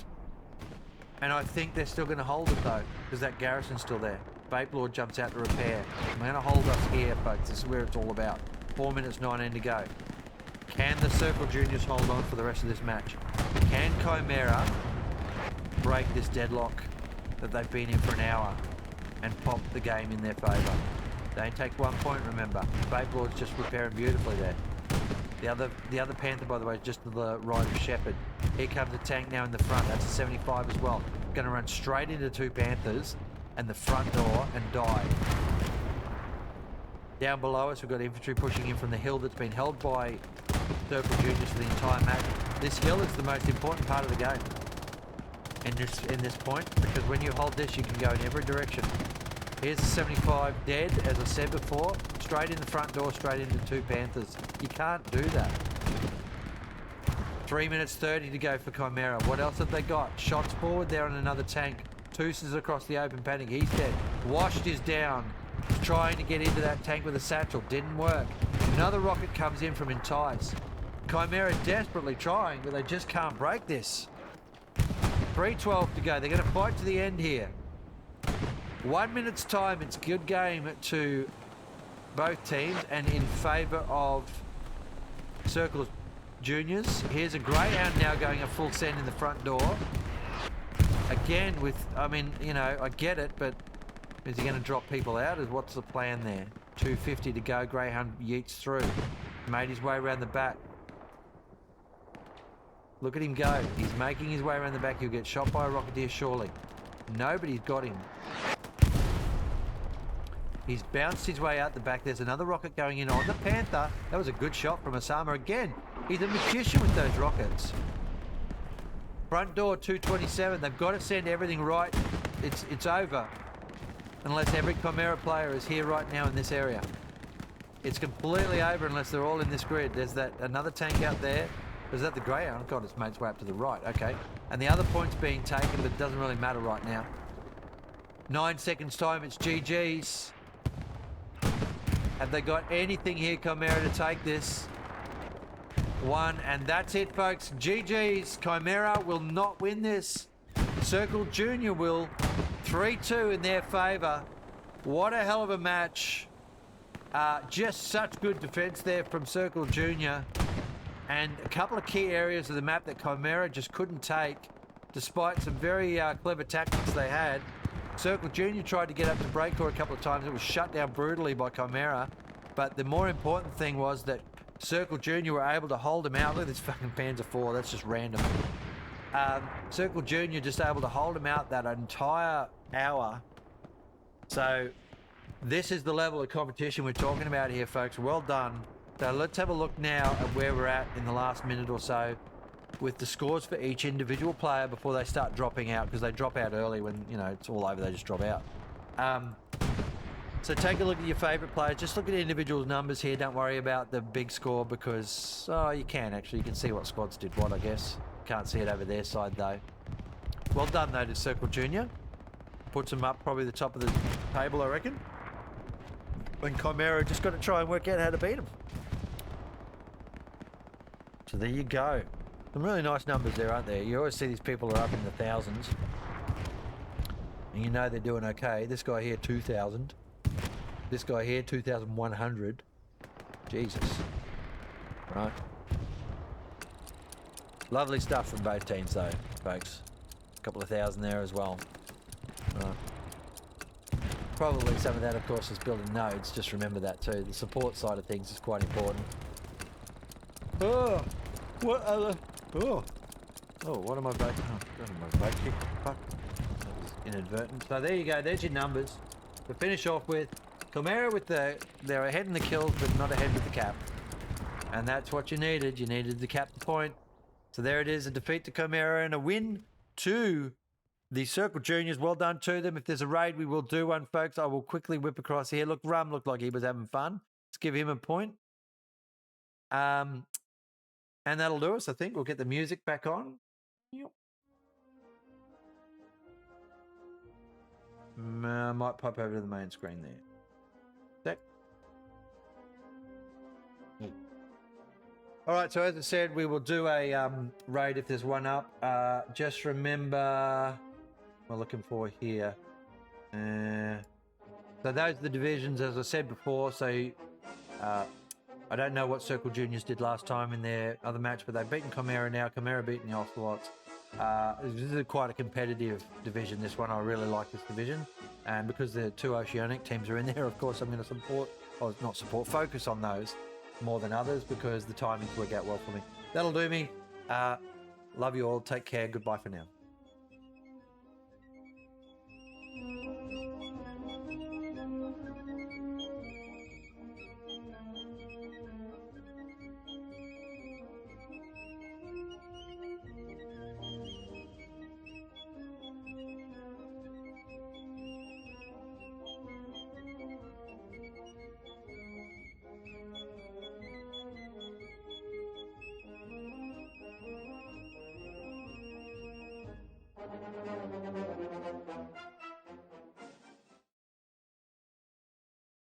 And I think they're still going to hold it though, because that garrison's still there. Vape Lord jumps out to repair. I'm going to hold us here, folks. This is where it's all about. 4 minutes 19 to go. Can the Circle Juniors hold on for the rest of this match? Can Chimera break this deadlock that they've been in for an hour and pop the game in their favour? Don't take 1 point, remember. Vape Lord's just repairing beautifully there. The other Panther, by the way, is just to the right of Shepherd. Here comes the tank now in the front. That's a 75 as well. Going to run straight into 2 Panthers and the front door and die. Down below us, we've got infantry pushing in from the hill that's been held by Circle Juniors for the entire match. This hill is the most important part of the game in this point, because when you hold this, you can go in every direction. Here's the 75 dead, as I said before. Straight in the front door, straight into 2 Panthers. You can't do that. 3 minutes 30 to go for Chimera. What else have they got? Shots forward there on another tank. Tooses across the open panic. He's dead. Washed is down. Trying to get into that tank with a satchel. Didn't work. Another rocket comes in from Entice. Chimera desperately trying, but they just can't break this. 3:12 to go. They're going to fight to the end here. 1 minute's time. It's a good game to both teams and in favour of Circle Juniors. Here's a Greyhound now going a full send in the front door. Again with, I mean, you know, I get it, but is he going to drop people out? What's the plan there? 2:50 to go. Greyhound yeets through. Made his way around the back. Look at him go. He's making his way around the back. He'll get shot by a Rocketeer surely. Nobody's got him. He's bounced his way out the back. There's another rocket going in on the Panther. That was a good shot from Osama again. He's a magician with those rockets. Front door 227. They've got to send everything right. It's over. Unless every Chimera player is here right now in this area. It's completely over unless they're all in this grid. There's that another tank out there. Is that the Greyhound? God, it's made its way up to the right. Okay. And the other point's being taken, but it doesn't really matter right now. 9 seconds time. It's GG's. Have they got anything here, Chimera, to take this? 1, and that's it, folks. GG's. Chimera will not win this. Circle Junior will. 3-2 in their favour. What a hell of a match. Just such good defence there from Circle Junior. And a couple of key areas of the map that Chimera just couldn't take, despite some very clever tactics they had. Circle Junior tried to get up to Breakcore a couple of times. It was shut down brutally by Chimera. But the more important thing was that Circle Junior were able to hold him out. Look at this fucking Panzer IV. That's just random. Circle Junior just able to hold him out that entire hour. So this is the level of competition we're talking about here, folks. Well done. So let's have a look now at where we're at in the last minute or so with the scores for each individual player before they start dropping out, because they drop out early when, you know, it's all over, they just drop out. So take a look at your favourite players. Just look at the individual numbers here. Don't worry about the big score because, oh, you can actually. You can see what squads did what, I guess. Can't see it over their side though. Well done though to Circle Junior. Puts them up probably the top of the table, I reckon. When Chimera just got to try and work out how to beat them. So there you go. Some really nice numbers there, aren't there? You always see these people are up in the thousands. And you know they're doing okay. This guy here, 2,000. This guy here, 2,100. Jesus. Right. Lovely stuff from both teams though, folks. A couple of thousand there as well. Right. Probably some of that, of course, is building nodes. Just remember that too. The support side of things is quite important. Oh, what other? Oh, what am I voting? Oh, what am I voting? Fuck. That was inadvertent. So there you go. There's your numbers. To finish off with, Chimera with they're ahead in the kills, but not ahead with the cap. And that's what you needed. You needed to cap the point. So there it is, a defeat to Chimera and a win to the Circle Juniors. Well done to them. If there's a raid, we will do one, folks. I will quickly whip across here. Look, Rum looked like he was having fun. Let's give him a point. And that'll do us, I think. We'll get the music back on. Yep. I might pop over to the main screen there. Sec. All right, so as I said, we will do a raid if there's one up. Just remember, we're looking for here. So those are the divisions, as I said before. So I don't know what Circle Juniors did last time in their other match, but they've beaten Chimera now. Chimera beaten the Ocelots. This is quite a competitive division, this one. I really like this division. And because the two Oceanic teams are in there, of course, I'm going to focus on those more than others because the timings work out well for me. That'll do me. Love you all. Take care. Goodbye for now.